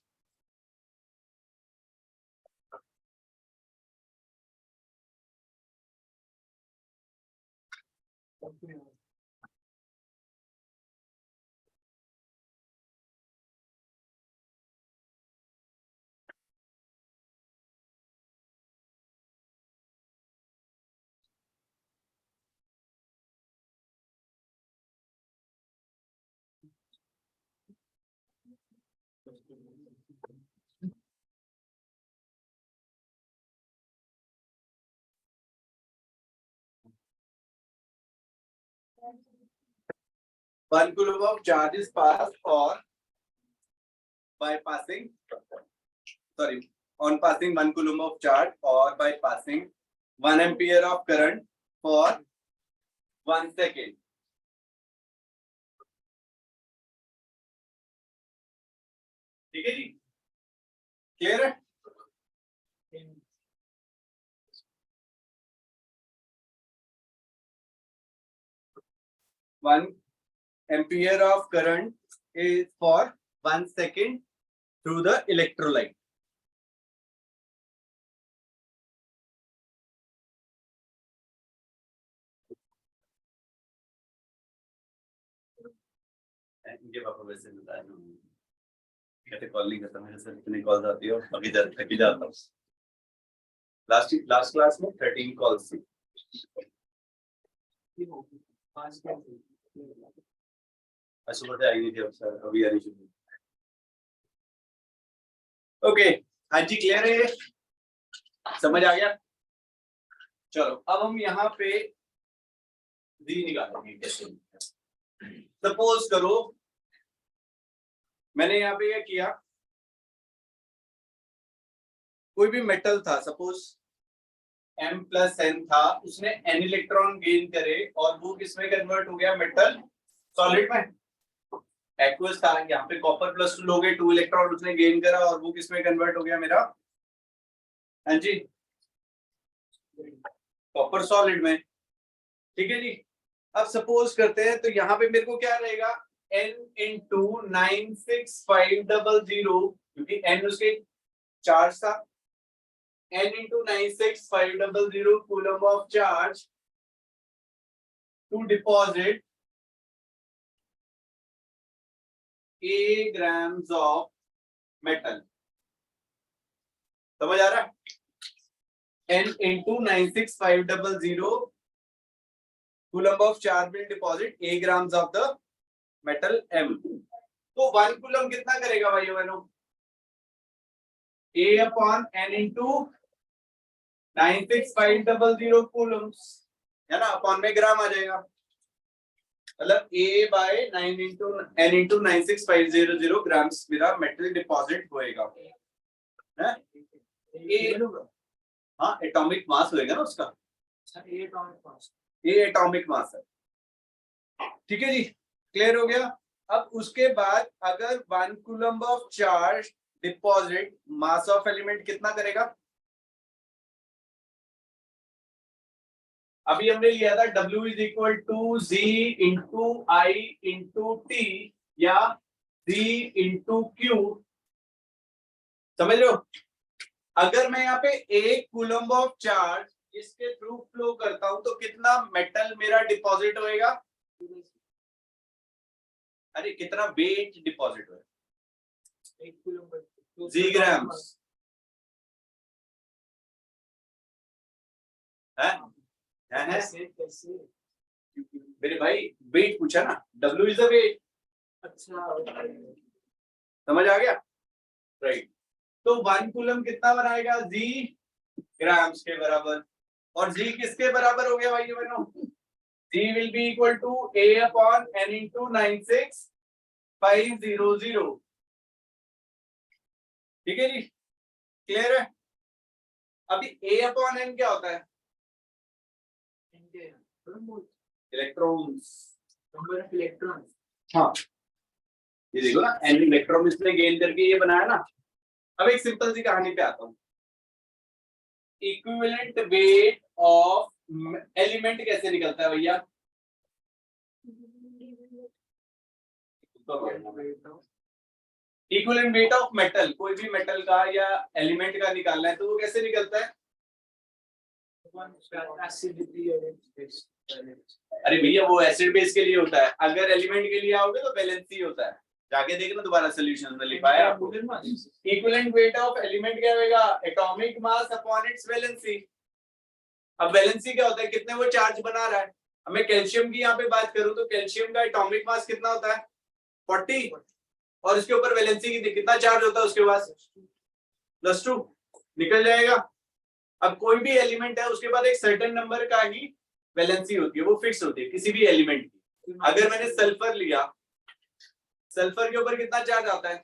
one coulomb of charge is passed or by passing, sorry, on passing 1 coulomb of charge or by passing 1 ampere of current for 1 second. ठीक है जी, clear है? 1 ampere of current is for 1 second through the electrolyte. इनके पापा वैसे बताया ना, कहते call नहीं करता मेरे सर, इतनी कॉल्स आती है और थकी जाता हूँ। लास्ट क्लास में 13 कॉल्स थी। सुबह से आई नहीं थी, अब सर अभी आ रही थी। ओके, हाँ जी, क्लियर है ये? समझ आ गया? चलो अब हम यहाँ पे डी निकालेंगे कैसे। सपोज करो मैंने यहाँ पे क्या किया, कोई भी मेटल था, सपोज M+N था, उसने N इलेक्ट्रॉन गेन करे और वो किसमें कन्वर्ट हो गया, मेटल सॉलिड में। एक्वस था, यहाँ पे कॉपर +2 लोगे, 2 इलेक्ट्रॉन उसने गेन करा और वो किसमें कन्वर्ट हो गया मेरा, हाँ जी, कॉपर सॉलिड में। ठीक है जी। अब सपोज करते हैं तो यहाँ पे मेरे को क्या रहेगा, N × 96500, क्योंकि N उसके चार्ज था, N × 96500 coulomb of charge to deposit A grams of metal. समझ आ रहा है? N × 96500 coulomb of charge will deposit A grams of the metal M। तो 1 कूलम कितना करेगा भाई बहनों, A/N × 96500 कूलम्स, है ना, अपॉन में ग्राम आ जाएगा, मतलब A/9 × N × 96500 ग्राम्स मेरा मेटल डिपॉजिट होएगा, है? हाँ, एटॉमिक मास होएगा ना उसका, ये एटॉमिक मास है। ठीक है जी, क्लियर हो गया? अब उसके बाद अगर 1 coulomb of charge deposit mass of element कितना करेगा, अभी हमने लिया था W = Z × I × T या Z × Q, समझ रहे हो? अगर मैं यहाँ पे 1 कूलम ऑफ चार्ज इसके थ्रू फ्लो करता हूं तो कितना मेटल मेरा डिपॉजिट होएगा, अरे कितना वेट डिपॉजिट होएगा, 1 कूलम जी ग्राम्स, है? कैसे मेरे भाई वेट पूछा ना, W इज द वेट। अच्छा, समझ आ गया? राइट। तो 1 कूलम कितना बनाएगा, Z ग्राम्स के बराबर, और Z किसके बराबर हो गया भाई बहनों, Z will be equal to A/N × 96500। ठीक है जी, क्लियर है? अभी A/N क्या होता है, इलेक्ट्रॉन्स, नंबर ऑफ इलेक्ट्रॉन्स। हाँ, ये देखो ना, N इलेक्ट्रॉन इसने गेन करके ये बनाया ना। अब एक सिंपल सी कहानी पे आता हूँ, इक्विवेलेंट वेट ऑफ एलिमेंट कैसे निकलता है भैया, इक्विवेलेंट वेट ऑफ मेटल, कोई भी मेटल का या एलिमेंट का निकालना है तो वो कैसे निकलता है, अरे भैया वो एसिड बेस के लिए होता है, अगर एलिमेंट के लिए आओगे तो वैलेंसी होता है, जाके देखना दोबारा सॉल्यूशन में लिखा है आपको। इक्विवेलेंट वेट ऑफ एलिमेंट क्या होगा, atomic mass upon its valency. अब वैलेंसी क्या होता है, कितने वो चार्ज बना रहा है। अब मैं कैल्शियम की यहाँ पे बात करूं तो कैल्शियम का एटॉमिक मास कितना होता है, 40, और इसके ऊपर वैलेंसी कितना चार्ज होता है उसके पास, +2, निकल जाएगा। अब कोई भी एलिमेंट है उसके बाद एक सर्टेन नंबर का ही वैलेंसी होती है, वो फिक्स होती है किसी भी एलिमेंट की। अगर मैंने सल्फर लिया, सल्फर के ऊपर कितना चार्ज आता है,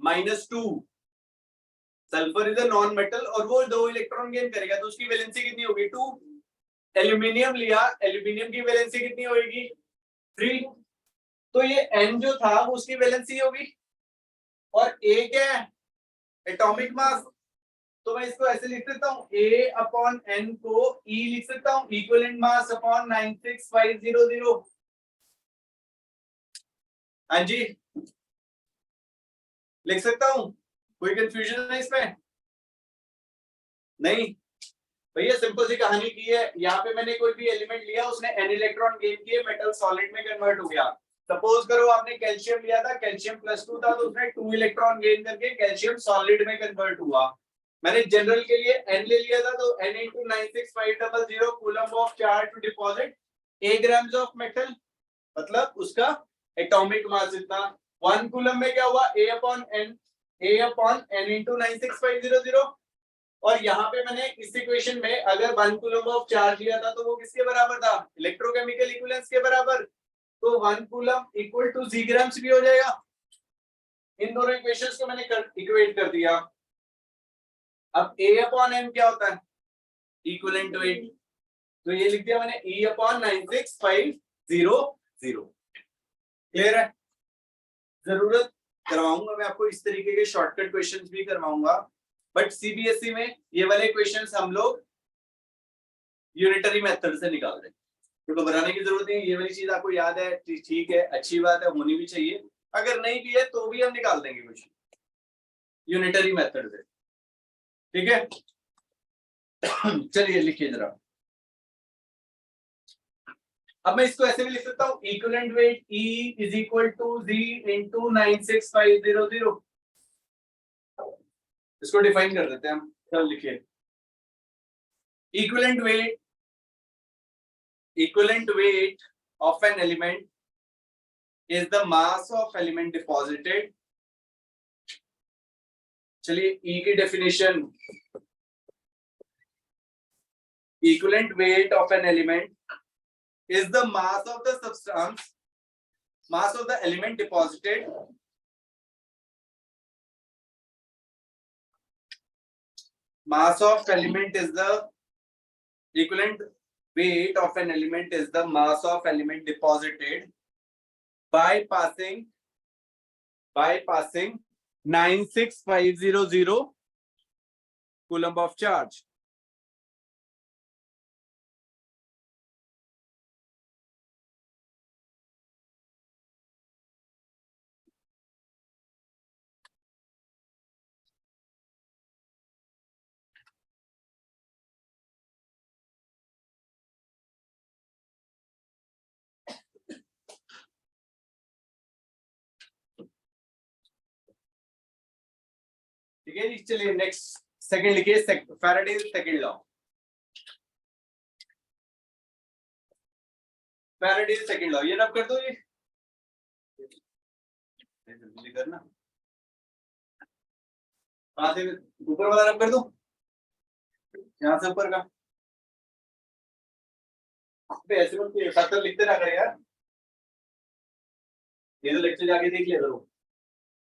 -2। Sulphur is a non metal और वो 2 इलेक्ट्रॉन गेन करेगा तो उसकी वैलेंसी कितनी होगी, 2। एल्यूमिनियम लिया, एल्यूमिनियम की वैलेंसी कितनी होगी, 3। तो ये N जो था वो उसकी वैलेंसी होगी, और A क्या है, एटॉमिक मास। तो मैं इसको ऐसे लिख सकता हूँ, A/N को E लिख सकता हूँ, इक्विवेलेंट मास अपॉन 96500। हाँ जी, लिख सकता हूँ, कोई कंफ्यूजन है इसमें, नहीं भैया, सिंपल सी कहानी की है। यहाँ पे मैंने कोई भी एलिमेंट लिया, उसने N इलेक्ट्रॉन गेन किए, मेटल सॉलिड में कन्वर्ट हो गया, सपोज करो आपने कैल्शियम लिया था, कैल्शियम +2 था, तो उसने 2 इलेक्ट्रॉन गेन करके कैल्शियम सॉलिड में कन्वर्ट हुआ। मैंने जनरल के लिए n ले लिया था, तो n × 96500 coulomb of charge to deposit a grams of metal, मतलब उसका एटॉमिक मास इतना। 1 कूलम में क्या हुआ, a/n × 96500। और यहाँ पे मैंने इस इक्वेशन में अगर 1 कूलम ऑफ चार्ज लिया था तो वो किसके बराबर था, इलेक्ट्रोकेमिकल इक्विवेलेंस के बराबर। तो 1 coulomb equal to G grams भी हो जाएगा। इन दोनों इक्वेशंस को मैंने इक्वेट कर दिया। अब a/n क्या होता है, इक्विवेलेंट वेट, तो ये लिख दिया मैंने E/96500। क्लियर है? जरूरत करवाऊंगा मैं आपको इस तरीके के शॉर्टकट क्वेश्चंस भी करवाऊंगा, बट सीबीएसई में ये वाले क्वेश्चंस हम लोग यूनिटरी मेथड से निकाल रहे हैं, तो घबराने की जरूरत नहीं है। ये वाली चीज आपको याद है, ठीक है, अच्छी बात है, होनी भी चाहिए। अगर नहीं भी है तो भी हम निकाल देंगे क्वेश्चन यूनिटरी मेथड से, ठीक है। चलिए लिखिए जरा। अब मैं इसको ऐसे भी लिख सकता हूँ, इक्विवेलेंट वेट E = G × 96500। इसको डिफाइन कर देते हैं हम। चल लिखिए, equivalent weight of an element is the mass of element deposited। चलिए E की definition, equivalent weight of an element is the mass of the substance, mass of the element deposited mass of element is the equivalent weight of an element is the mass of element deposited by passing 96500 coulomb of charge। ठीक है जी, चलिए next second लिखिए, Faraday's second law. Faraday's second law ये रब कर दो, ये जल्दी करना, कहां से ऊपर वाला रब कर दो, यहां से ऊपर का। ऐसे मत साथ लिखते ना करें यार, ये तो लेक्चर जाके देख लिया करो,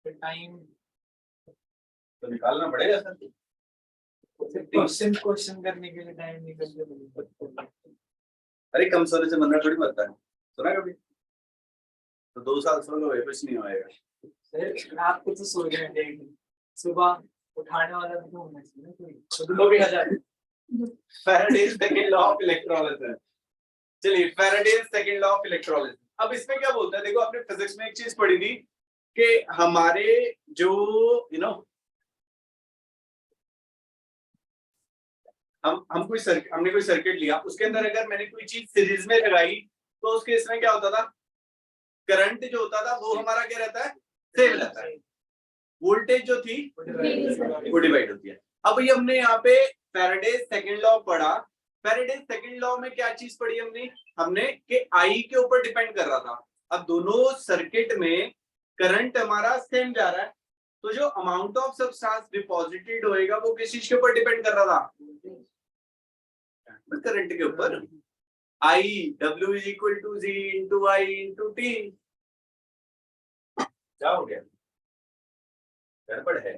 टाइम तो निकालना पड़ेगा सर। क्वेश्चन करने के लिए टाइम निकल गया। अरे कम सोने से बंदा थोड़ी मरता है, सुना कभी? तो 2 साल सो लो, कुछ नहीं होएगा। सर रात को तो सो गए, सुबह उठाने वाला भी तो होना चाहिए ना कोई, तो भी हजार। Faraday's second law of electrolysis. चलिए Faraday's second law of electrolysis. अब इसमें क्या बोलता है, देखो आपने फिजिक्स में एक चीज पढ़ी थी कि हमारे जो हमने कोई सर्किट लिया, उसके अंदर अगर मैंने कोई चीज सीरीज में लगाई तो उसके इसमें क्या होता था, करंट जो होता था वो हमारा क्या रहता है, सेम रहता है, वोल्टेज जो थी वो डिवाइड होती है। अब ये हमने यहाँ पे फैराडेज सेकंड लॉ पढ़ा। फैराडेज सेकंड लॉ में क्या चीज पढ़ी हमने कि आई के ऊपर डिपेंड कर रहा था। अब दोनों सर्किट में करंट हमारा सेम जा रहा है, तो जो अमाउंट ऑफ सब्सटेंस डिपॉजिटेड होएगा वो किस चीज के ऊपर डिपेंड कर रहा था, करंट के ऊपर। I W is equal to Z into I into T। क्या हो गया, गड़बड़ है।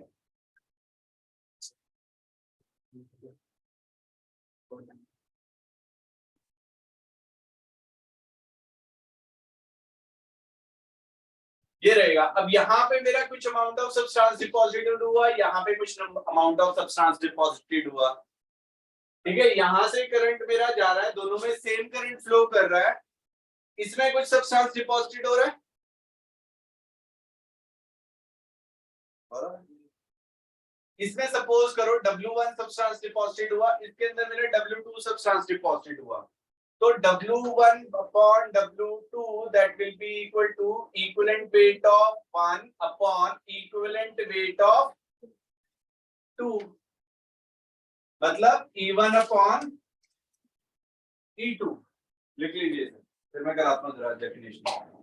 ये रहेगा। अब यहाँ पे मेरा कुछ अमाउंट ऑफ सब्सटेंस डिपॉजिटेड हुआ, यहाँ पे कुछ अमाउंट ऑफ सब्सटेंस डिपॉजिटेड हुआ, ठीक है। यहां से करंट मेरा जा रहा है, दोनों में सेम करंट फ्लो कर रहा है, इसमें कुछ सब्सटेंस डिपॉजिटेड हो रहा है, इसमें सपोज करो W1 सब्सटेंस डिपॉजिटेड हुआ, इसके अंदर मेरा W2 सब्सटेंस डिपॉजिटेड हुआ। तो W1 upon W2 that will be equal to equivalent weight of 1 upon equivalent weight of 2, मतलब E1 upon E2 लिख लीजिए सर, फिर मैं कराता हूँ जरा डेफिनेशन।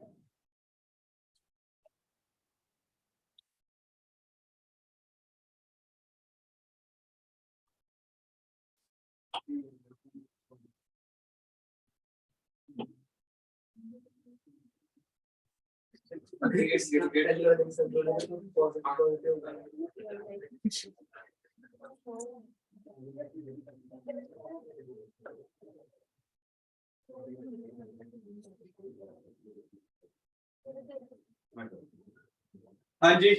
हाँ जी,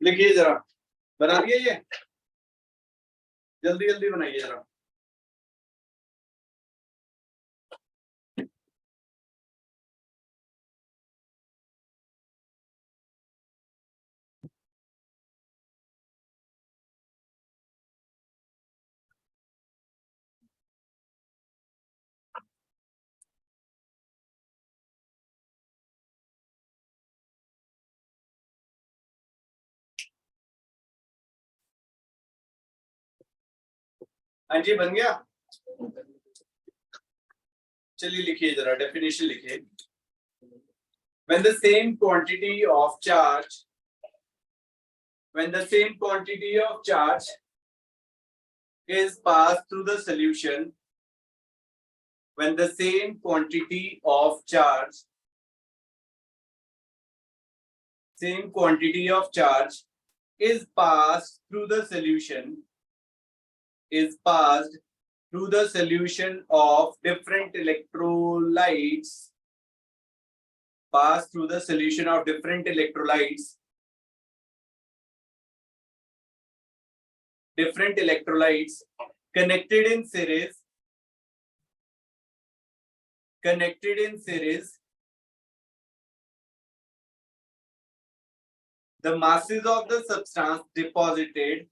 लिखिए जरा, बना दिए ये, जल्दी जल्दी बनाइए जरा। हाँ जी, बन गया। चलिए लिखिए जरा, डेफिनेशन लिखिए। When the same quantity of charge, when the same quantity of charge is passed through the solution, when the same quantity of charge, same quantity of charge is passed through the solution, is passed through the solution of different electrolytes, pass through the solution of different electrolytes, connected in series, the masses of the substance deposited,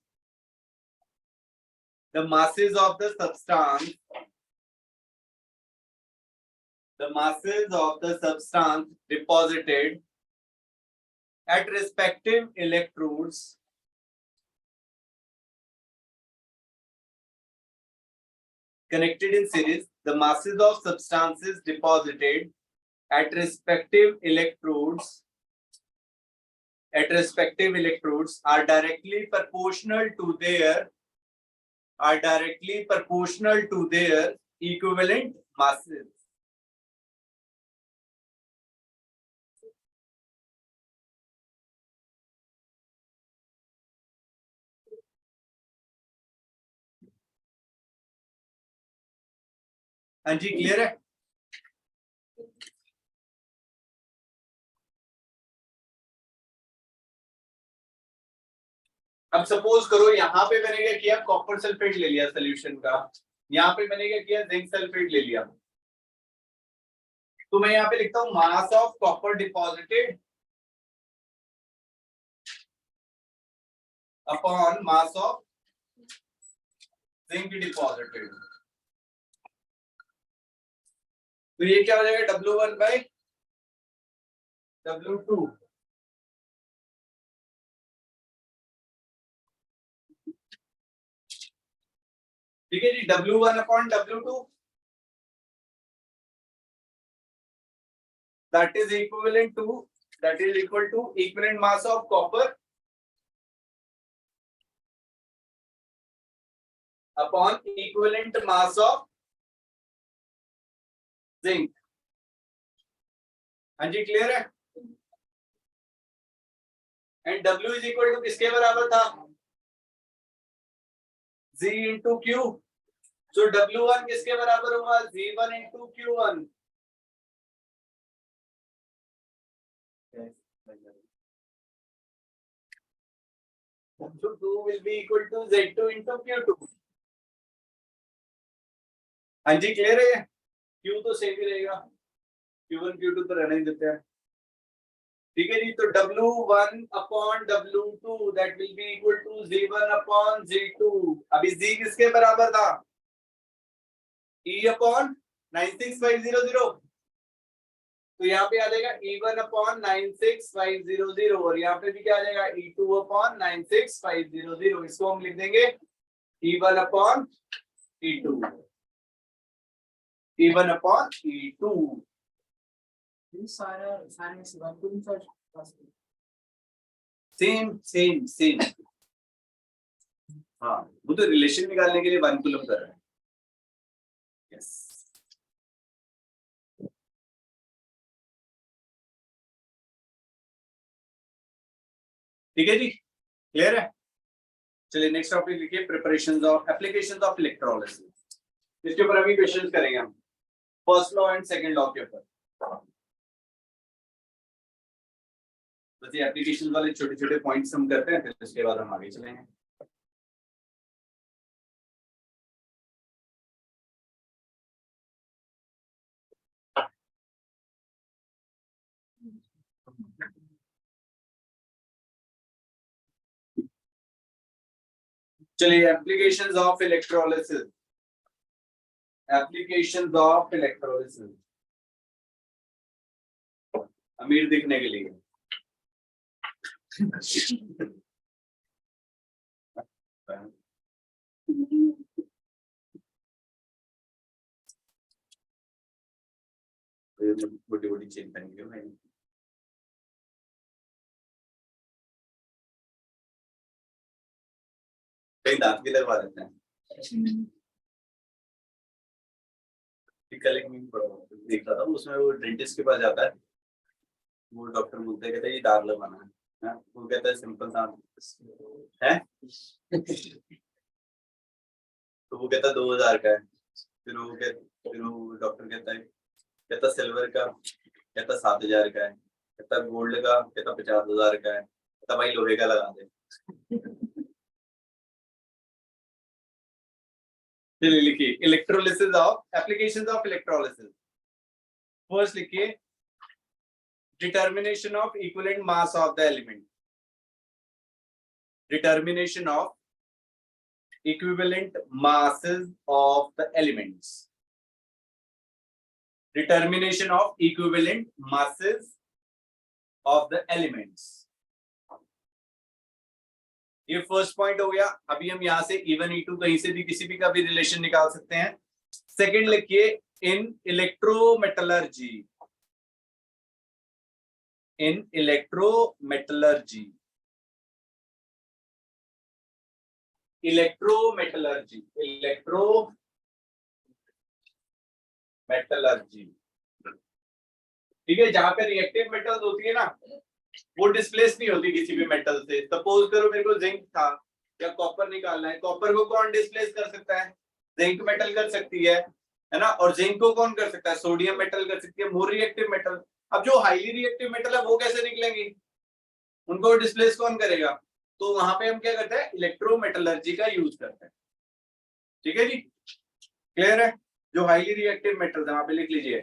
the masses of the substance deposited at respective electrodes connected in series, the masses of substances deposited at respective electrodes are directly proportional to their equivalent masses. हाँ जी, clear है? अब suppose करो यहाँ पे मैंने क्या किया, कॉपर सल्फेट ले लिया सोल्यूशन का, यहाँ पे मैंने क्या किया, जिंक सल्फेट ले लिया। तो मैं यहाँ पे लिखता हूँ mass of copper deposited upon mass of zinc deposited. तो ये क्या हो जाएगा, W1 बाई W2। ठीक है जी, W1 upon W2 that is equal to equivalent mass of copper upon equivalent mass of zinc। हाँ जी, क्लियर है? And W is equal to किसके बराबर था, Z इंटू Q। सो W1 किसके बराबर होगा, Z1 into Q1। W2 will be equal to Z2 into Q2। हाँ जी, क्लियर है? Q तो सेम ही रहेगा, Q1 Q2 तो रहने ही देते हैं। ठीक है जी, तो W1 upon W2 that will be equal to Z1 upon Z2। अभी Z किसके बराबर था, E अपॉन 96500, तो यहाँ पे आ जाएगा E1 अपॉन 96500 और यहाँ पे भी क्या आ जाएगा E2 अपॉन 96500। इसको हम लिख देंगे E1 upon E2, E1 upon E2। Same same same, हाँ वो तो रिलेशन निकालने के लिए 1 कूलम कर रहा है। यस ठीक है जी, क्लियर है। चलिए नेक्स्ट टॉपिक लिखिए, preparations of applications of electrolysis. इसके ऊपर अभी क्वेश्चंस करेंगे हम, first law and second law के ऊपर। बस ये एप्लीकेशन वाले छोटे छोटे पॉइंट्स हम करते हैं, फिर इसके बाद हम आगे चलेंगे। चलिए applications of electrolysis, applications of electrolysis, अमीर दिखने के लिए। बड़ी बड़ी चेन पहन के भाई, कई दांत भी लगवा देते हैं। कल एक मीम देख रहा था, उसमें वो डेंटिस्ट के पास जाता है, वो डॉक्टर बोलते हैं, कहता है ये दांत लगवाना है, वो कहता है सिंपल दांत है तो वो कहता 2000 का है। फिर वो डॉक्टर कहता सिल्वर का, कहता 7000 का है, कहता गोल्ड का, कहता 50,000 का है, कहता भाई लोहे का लगा दे। चलिए लिखिए electrolysis of, applications of electrolysis. First लिखिए determination of equivalent mass of the element, determination of equivalent masses of the elements, determination of equivalent masses of the elements। ये फर्स्ट पॉइंट हो गया। अभी हम यहां से E1 E2 कहीं से भी किसी भी का भी रिलेशन निकाल सकते हैं। सेकंड लिखिए इन इलेक्ट्रोमेटलर्जी, इन इलेक्ट्रोमेटलर्जी, इलेक्ट्रोमेटलर्जी, इलेक्ट्रोमेटलर्जी, ठीक है। जहां पे रिएक्टिव मेटल्स होती है ना, वो डिस्प्लेस नहीं होती किसी भी मेटल से। सपोज करो मेरे को जिंक था या कॉपर निकालना है, कॉपर को कौन डिस्प्लेस कर सकता है? जिंक मेटल कर सकती है ना। और जिंक को कौन कर सकता है? सोडियम मेटल कर सकती है, मोर रिएक्टिव मेटल। अब जो हाईली रिएक्टिव मेटल है वो कैसे निकलेंगी? उनको डिस्प्लेस कौन करेगा? तो वहां पे हम क्या करते हैं? इलेक्ट्रोमेटलर्जी का यूज करते हैं, ठीक है जी, क्लियर है। जो हाईली रिएक्टिव मेटल्स है वहां पे लिख लीजिए,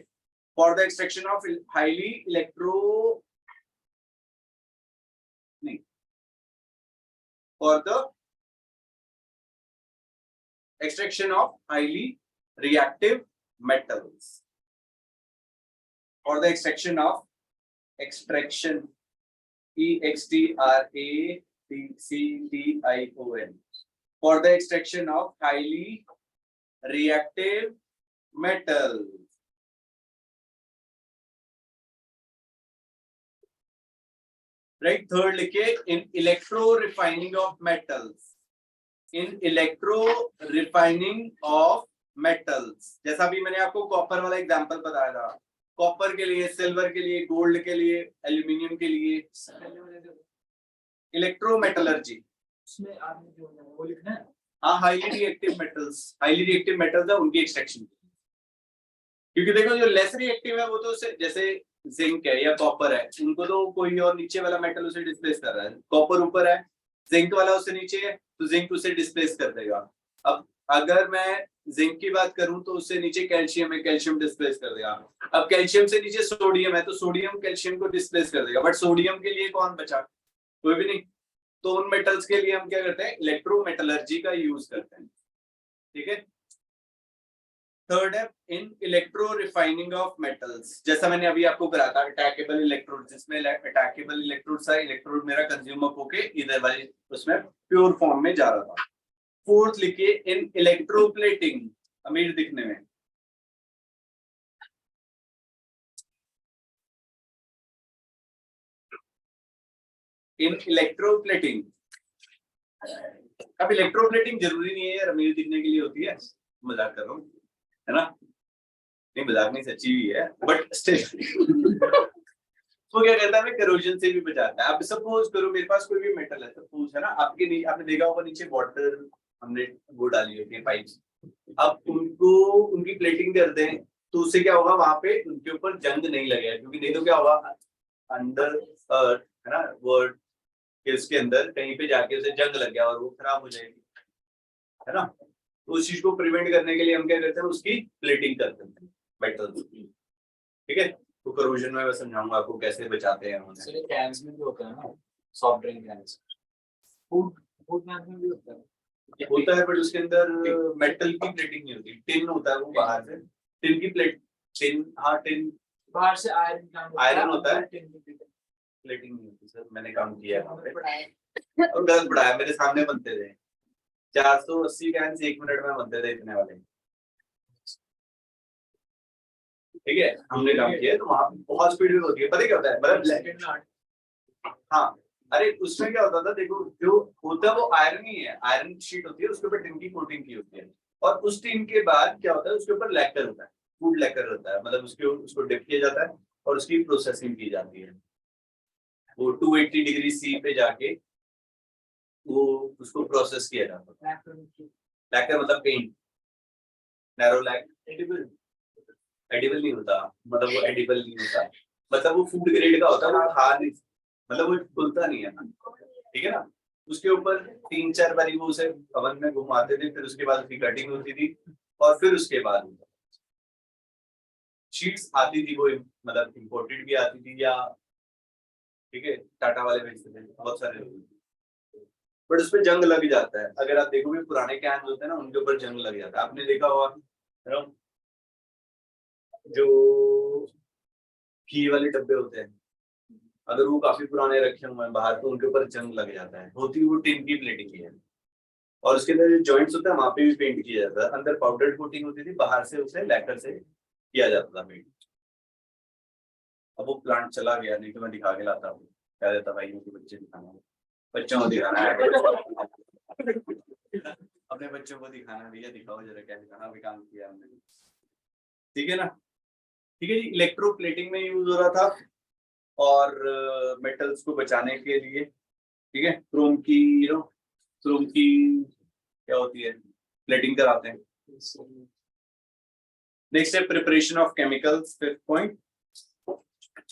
for the extraction of highly electro, नहीं, for the extraction of highly reactive metals, for the extraction of, extraction EXTRACTION, for the extraction of highly reactive metals। Right, third लिखिए in electro refining of metals, in electro refining of metals। जैसा भी मैंने आपको copper वाला example बताया था, copper के लिए, सिल्वर के लिए, गोल्ड के लिए, एल्यूमिनियम के लिए, इलेक्ट्रोमेटलर्जी। उसमें आपने जो वो लिखना है, हाँ, highly reactive metals, highly reactive metals है उनकी एक्सट्रैक्शन। क्योंकि देखो जो लेस रिएक्टिव है वो तो जैसे जिंक है या कॉपर है, उनको तो कोई और नीचे वाला मेटल उसे डिस्प्लेस कर रहा है। कॉपर ऊपर है, जिंक वाला उससे नीचे है, तो जिंक उसे डिस्प्लेस कर देगा। अब अगर मैं जिंक की बात करूं तो उससे नीचे कैल्शियम है, कैल्शियम डिस्प्लेस कर देगा। अब कैल्शियम से नीचे सोडियम है, तो सोडियम कैल्शियम को डिस्प्लेस कर देगा। बट सोडियम के लिए कौन बचा? कोई भी नहीं। तो उन मेटल्स के लिए हम क्या करते हैं? इलेक्ट्रोमेटलर्जी का यूज करते हैं, ठीक है। थर्ड है इन इलेक्ट्रो रिफाइनिंग ऑफ मेटल्स, जैसा मैंने अभी आपको कराया था अटैकेबल इलेक्ट्रोड, जिसमें अटैकेबल इलेक्ट्रोड सा इलेक्ट्रोड मेरा कंज्यूम अप होके इधर वाली उसमें प्योर फॉर्म में जा रहा था। फोर्थ लिखिए इन इलेक्ट्रोप्लेटिंग, अमीर दिखने में, इन इलेक्ट्रोप्लेटिंग। अब इलेक्ट्रोप्लेटिंग जरूरी नहीं है यार अमीर दिखने के लिए होती है, मजाक कर रहा हूँ, है ना, नहीं मजाक नहीं, सच्ची भी है, बट स्टिल वो क्या करता है, करोजन से भी बचाता है। अब सपोज करो मेरे पास कोई भी मेटल है, सपोज है ना, आपने देखा होगा नीचे वाटर हमने वो डाली होती है पाइप्स, अब उनको उनकी प्लेटिंग कर दें तो उससे क्या होगा, वहां पे उनके ऊपर जंग नहीं लगेगा, क्योंकि नहीं तो क्या होगा, अंडर अर्थ है ना वर्ड के उसके अंदर कहीं पे जाके उसे जंग लग गया और वो खराब हो जाएगी, है ना। तो उस चीज को प्रिवेंट करने के लिए हम क्या करते हैं, उसकी प्लेटिंग करते हैं मेटल, ठीक है। तो करोजन में मैं समझाऊंगा आपको कैसे बचाते हैं उन्हें। चलिए कैंस में भी होता है ना, soft drink cans, food food cans में भी होता है, बट उसके अंदर मेटल की प्लेटिंग नहीं होती, टिन होता है वो बाहर से, टिन की प्लेट, टिन, हाँ टिन बाहर से आयरन होता है, प्लेटिंग नहीं होती सर, मैंने काम किया है वहाँ पे और गलत पढ़ाया, मेरे सामने बनते थे 480 कैंस 1 मिनट में बनते थे इतने वाले, ठीक है, हमने काम किया है, तो वहाँ बहुत स्पीड में होती है, पता क्या होता है, मतलब हाँ, अरे उसमें क्या होता था, देखो जो होता है वो आयरन ही है, आयरन शीट होती है, उसके ऊपर टिन की कोटिंग की होती है, और उस टिन के बाद क्या होता है, उसके ऊपर लैकर होता है, फूड लैकर होता है, मतलब उसको डिप किया जाता है और उसकी प्रोसेसिंग की जाती है, वो 280 डिग्री सी पे जाके वो उसको प्रोसेस किया जाता है। लैकर मतलब पेंट, नैरो लैक, एडिबल नहीं होता, मतलब वो एडिबल नहीं होता, मतलब वो फूड ग्रेड का होता है, वो खा नहीं, मतलब वो खुलता नहीं है, ठीक है ना। उसके ऊपर 3-4 बारी वो उसे ओवन में घुमाते थे, फिर उसके बाद उसकी कटिंग होती थी, और फिर उसके बाद शीट्स आती थी, वो मतलब इम्पोर्टेड भी आती थी, या ठीक है टाटा वाले बेचते थे बहुत सारे लोग, बट उसपे जंग लग जाता है, अगर आप देखोगे पुराने कैन होते हैं ना उनके ऊपर जंग लग जाता है, आपने देखा होगा जो घी वाले डब्बे होते हैं, अगर वो काफी पुराने रखे हुए हैं बाहर तो उनके ऊपर जंग लग जाता है, होती वो टिन की प्लेटिंग है, और उसके अंदर जो जॉइंट्स होते हैं वहां पे भी पेंट किया जाता है, अंदर पाउडर कोटिंग होती थी, बाहर से उसे लैकर से किया जाता था पेंट। अब वो प्लांट चला गया, नहीं तो मैं दिखा के लाता हूँ, कह देता भाई मुझे बच्चे दिखाना, बच्चों को दिखाना है अपने बच्चों को दिखाना, भैया दिखाओ जरा क्या दिखाना, अभी काम किया हमने, ठीक है ना। ठीक है जी, इलेक्ट्रोप्लेटिंग में यूज हो रहा था, और मेटल्स को बचाने के लिए, ठीक है, क्रोम की क्रोम की क्या होती है, प्लेटिंग कराते हैं। नेक्स्ट है preparation of chemicals, 5th point,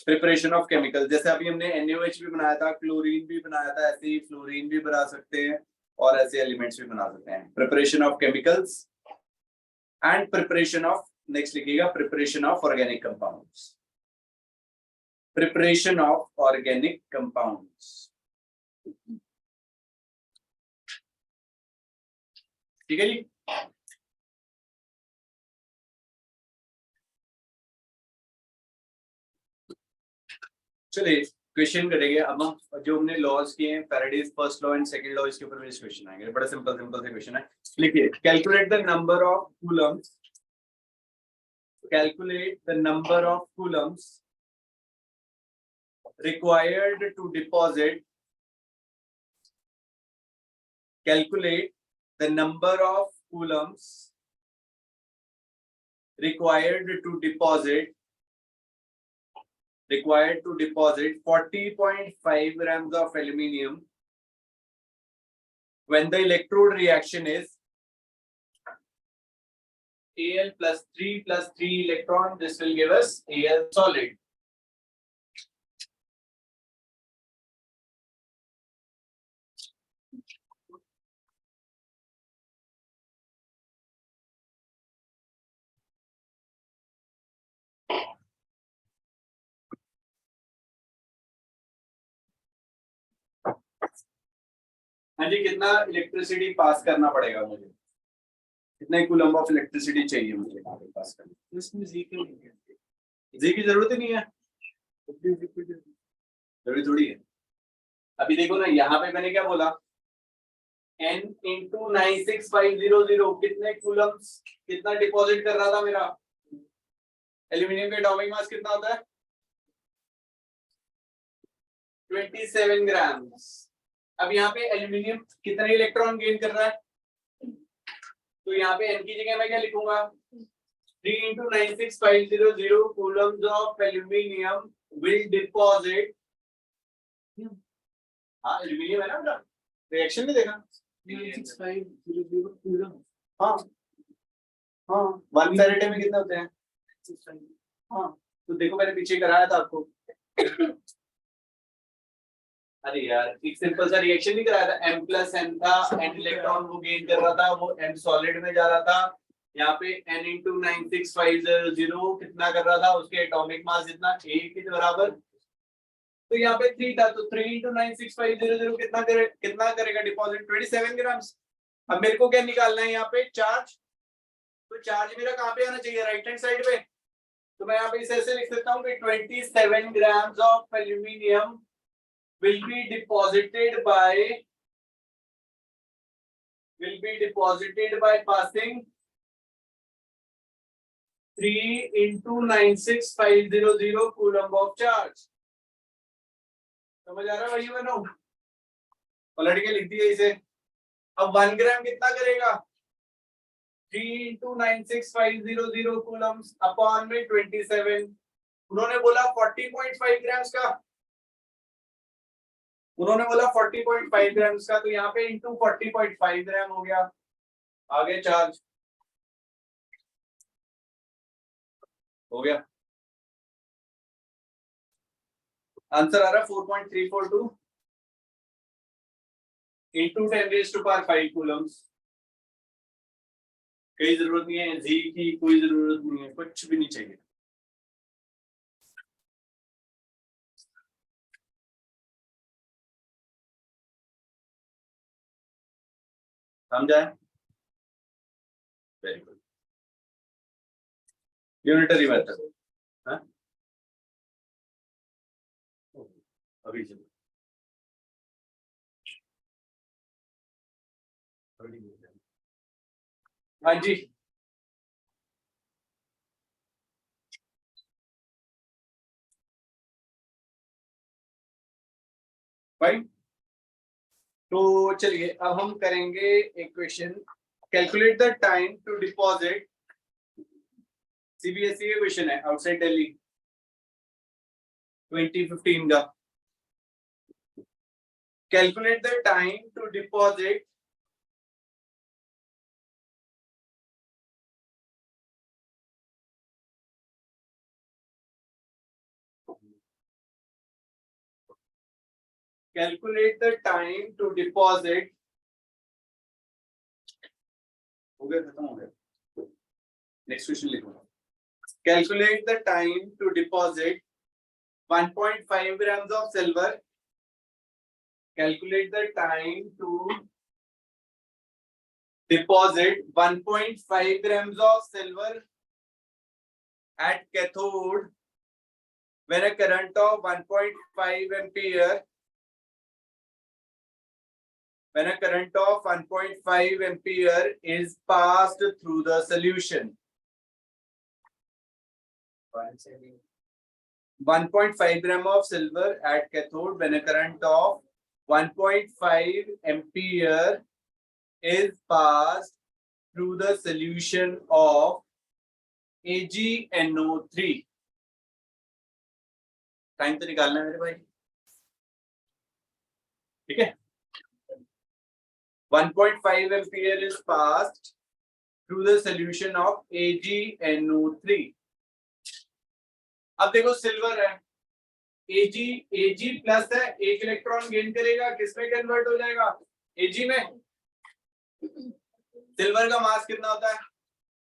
preparation of chemical, जैसे अभी हमने NaOH भी बनाया था, क्लोरीन भी बनाया था, ऐसे ही फ्लोरीन भी बना सकते हैं और ऐसे एलिमेंट्स भी बना सकते हैं। Preparation of chemicals and preparation of, next लिखिएगा preparation of organic compounds, preparation of organic compounds, ठीक है जी। चलिए क्वेश्चन करेंगे अब हम, जो हमने लॉज किए हैं, Faraday's first law and second law, इसके ऊपर भी क्वेश्चन आएंगे, बड़ा सिंपल सिंपल से क्वेश्चन है। लिखिए calculate the number of Coulomb's, calculate the number of Coulomb's required to deposit, calculate the number of coulombs required to deposit 40.5 grams of aluminium when the electrode reaction is Al plus 3 electron, this will give us Al solid. हाँ जी, कितना electricity pass करना पड़ेगा मुझे, कितने coulomb of electricity चाहिए मुझे यहाँ पे पास करने? इसमें जी के नहीं है। जी की जरूरत ही नहीं है, जरूरी थोड़ी है। अभी देखो ना, यहाँ पे मैंने क्या बोला, n इंटू 96500 कितने कूलम्स, कितना डिपॉजिट कर रहा था मेरा? एल्यूमिनियम का एटॉमिक मास कितना होता है? 27 ग्राम्स। अब यहाँ पे एल्यूमिनियम कितने इलेक्ट्रॉन गेन कर रहा है? तो यहाँ पे n की जगह मैं क्या लिखूंगा? 3 into 96500 coulombs of aluminium will deposit। हाँ एल्यूमिनियम है ना बेटा, रिएक्शन में देखा। 96500 कूलम। हाँ हाँ, 1 फैरेडे में कितने होते हैं? हाँ, तो देखो मैंने पीछे कराया था आपको। अरे यार, एक सिंपल सा रिएक्शन नहीं कराया था, m प्लस n था, n इलेक्ट्रॉन वो गेन कर रहा था, वो m सॉलिड में जा रहा था। यहाँ पे n इंटू 96500 कितना कर रहा था? उसके एटॉमिक मास जितना, a के बराबर। तो यहाँ पे 3 था, तो 3 इंटू 96500 कितना करेगा डिपॉजिट? 27 ग्राम्स। अब मेरे को क्या निकालना है यहाँ पे? चार्ज। तो चार्ज मेरा कहाँ पे आना चाहिए? राइट हैंड साइड पे। तो मैं यहाँ पे इसे ऐसे लिख सकता हूँ कि 27 grams of aluminium will be deposited by passing 3 into 96500 coulomb of charge। समझ आ रहा है भाई बनो? पलट के लिख दिया इसे। अब 1 ग्राम कितना करेगा? 3 into 96500 coulombs अपॉन में 27। उन्होंने बोला 40.5 ग्राम्स का, उन्होंने बोला 40.5 ग्राम्स का, तो यहाँ पे इंटू 40.5 ग्राम हो गया। आगे चार्ज हो गया। आंसर आ रहा 4.342 इंटू 10⁵ कूलम्स। कोई जरूरत नहीं है जी की, कोई जरूरत नहीं है, कुछ भी नहीं चाहिए। समझा है? Very good. Unitary method. हाँ अभी चलो, हाँ जी। भाई तो चलिए अब हम करेंगे एक question. Calculate the time to deposit, CBSE का क्वेश्चन है, आउटसाइड दिल्ली 2015 का। Calculate the time to deposit calculate the time to deposit। हो गया, खत्म हो गया। नेक्स्ट क्वेश्चन लिखो। Calculate the time to deposit 1.5 grams of silver। Calculate the time to deposit 1.5 grams of silver at cathode when a current of 1.5 ampere, when a current of 1.5 ampere is passed through the solution। 1.5 gram of silver at cathode when a current of 1.5 ampere is passed through the solution of AgNO3। Time तो निकालना है मेरे भाई, ठीक है। 1.5 ampere is passed through the solution of AgNO3। अब देखो silver है, Ag प्लस है, एक इलेक्ट्रॉन गेन करेगा, किसमें कन्वर्ट हो जाएगा? Ag में। सिल्वर का मास कितना होता है?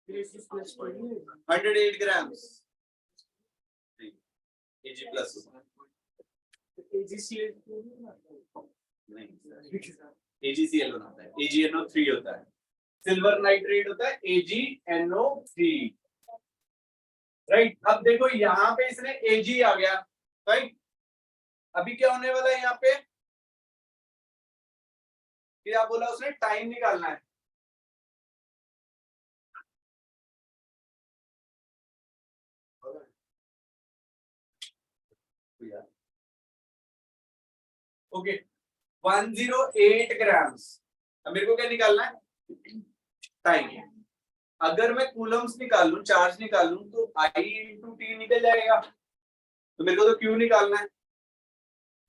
108 ग्राम्स। Ag प्लस नहीं, AgCl होता है, AgNO3 होता है। सिल्वर नाइट्रेट होता है AgNO3, राइट। अब देखो यहाँ पे इसने Ag आ गया, राइट। अभी क्या होने वाला है यहाँ पे, क्या बोला उसने, टाइम निकालना है। Okay 108 grams. अब मेरे को क्या निकालना है, टाइम। अगर मैं कूलम्स निकाल लूं, चार्ज निकाल लूं, तो I इंटू टी निकल जाएगा, तो मेरे को तो क्यू निकालना है।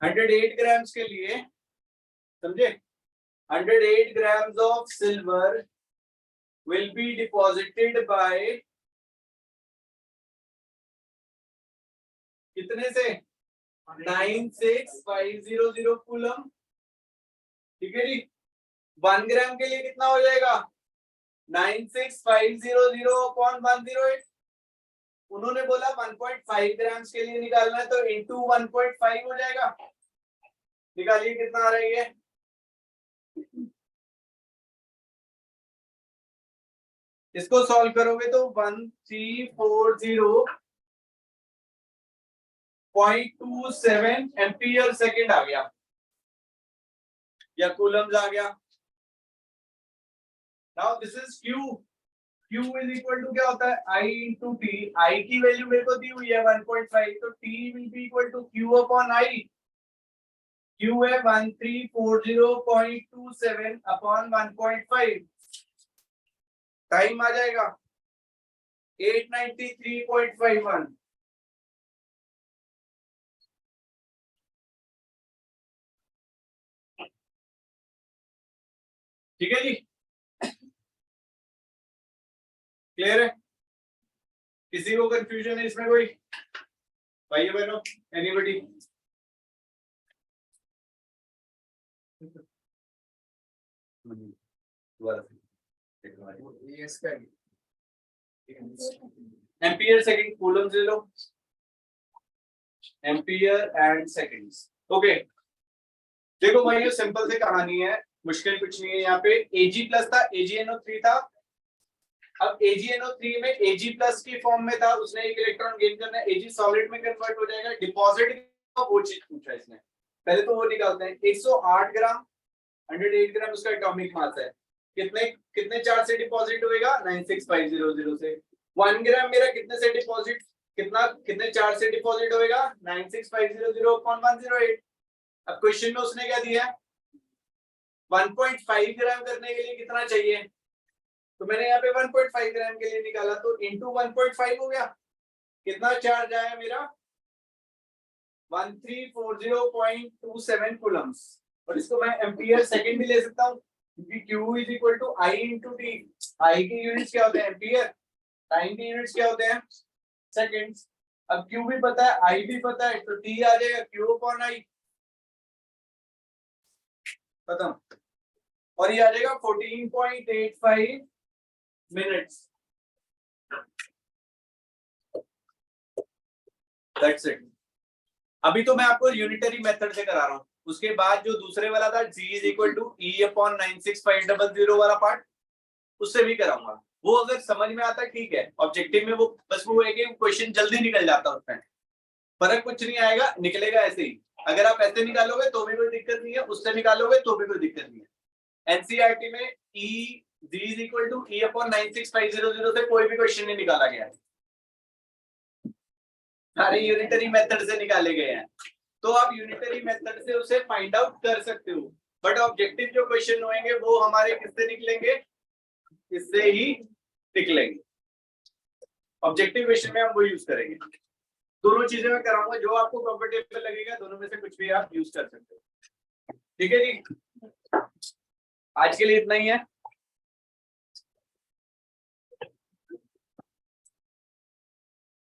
108 ग्राम्स के लिए, समझे, 108 grams of silver will be deposited by कितने से 96500 कूलम, ठीक है जी। 1 ग्राम के लिए कितना हो जाएगा 96500 अपॉन 108। उन्होंने बोला 1.5 ग्राम्स के लिए निकालना है, तो इंटू 1.5 हो जाएगा। निकालिए कितना आ रही है, इसको सॉल्व करोगे तो 1340.27 एम्पियर सेकेंड आ गया, या कूलम्स आ गया। Now this is Q, Q is equal to क्या होता है I इंटू टी। I की वैल्यू मेरे को दी हुई है 1.5, तो T will be equal to Q upon I। Q है 1340.27 अपॉन 1.5, टाइम आ जाएगा 893.51। ठीक है जी, क्लियर है? किसी को कंफ्यूजन है इसमें कोई, भाइयों बहनों, एनीबॉडी? एम्पियर सेकंड, कूलम्स ले लो, एम्पियर एंड सेकंड्स। ओके, देखो भाइयों सिंपल सी कहानी है, मुश्किल कुछ नहीं है। यहाँ पे Ag प्लस था, AgNO3 था। अब AgNO3 में Ag प्लस की फॉर्म में था, उसने एक इलेक्ट्रॉन गेन करना है, Ag सॉलिड में कन्वर्ट हो जाएगा। डिपॉजिट वो चीज पूछा इसने, पहले तो वो निकालते हैं। 108 ग्राम, 108 ग्राम उसका एटॉमिक मास है। कितने कितने चार्ज से डिपॉजिट होएगा 96500 से। 1 ग्राम मेरा कितने से डिपॉजिट, कितने चार्ज से डिपॉजिट होएगा 96500 अपॉन 108। अब क्वेश्चन में उसने क्या दिया है, 1.5 ग्राम करने के लिए कितना चाहिए, तो मैंने यहाँ पे 1.5 ग्राम के लिए निकाला, तो इंटू 1.5 हो गया। कितना चार्ज आया मेरा 1340.27 कूलम्स, और इसको मैं एम्पियर सेकंड भी ले सकता हूँ, क्योंकि Q is equal to I into T. I की यूनिट्स क्या होते हैं एम्पियर, टाइम की यूनिट्स क्या होते हैं सेकंड्स। अब Q भी पता है, I भी पता है, तो T आ जाएगा Q अपॉन I, खत्म। और ये आ जाएगा 14.85 मिनट्स। That's it. अभी तो मैं आपको यूनिटरी मेथड से करा रहा हूँ, उसके बाद जो दूसरे वाला था G is equal to E upon 96500 वाला पार्ट, उससे भी कराऊंगा। वो अगर समझ में आता है ठीक है, ऑब्जेक्टिव में वो बस वो है कि क्वेश्चन जल्दी निकल जाता है, उसमें फर्क कुछ नहीं आएगा, निकलेगा ऐसे ही। अगर आप ऐसे निकालोगे तो भी कोई दिक्कत नहीं है, उससे निकालोगे तो भी कोई दिक्कत नहीं है। एनसीईआरटी में G is equal to E upon 96500 से कोई भी क्वेश्चन नहीं निकाला गया है, सारे यूनिटरी मेथड से निकाले गए हैं। तो आप यूनिटरी मेथड से उसे फाइंड आउट कर सकते हो, बट ऑब्जेक्टिव जो क्वेश्चन होंगे वो हमारे किससे निकलेंगे, इससे ही निकलेंगे। ऑब्जेक्टिव क्वेश्चन में हम वो यूज करेंगे। दोनों चीजें मैं कराऊंगा, जो आपको कंफर्टेबल लगेगा दोनों में से कुछ भी आप यूज कर सकते हो। ठीक है जी, आज के लिए इतना ही है।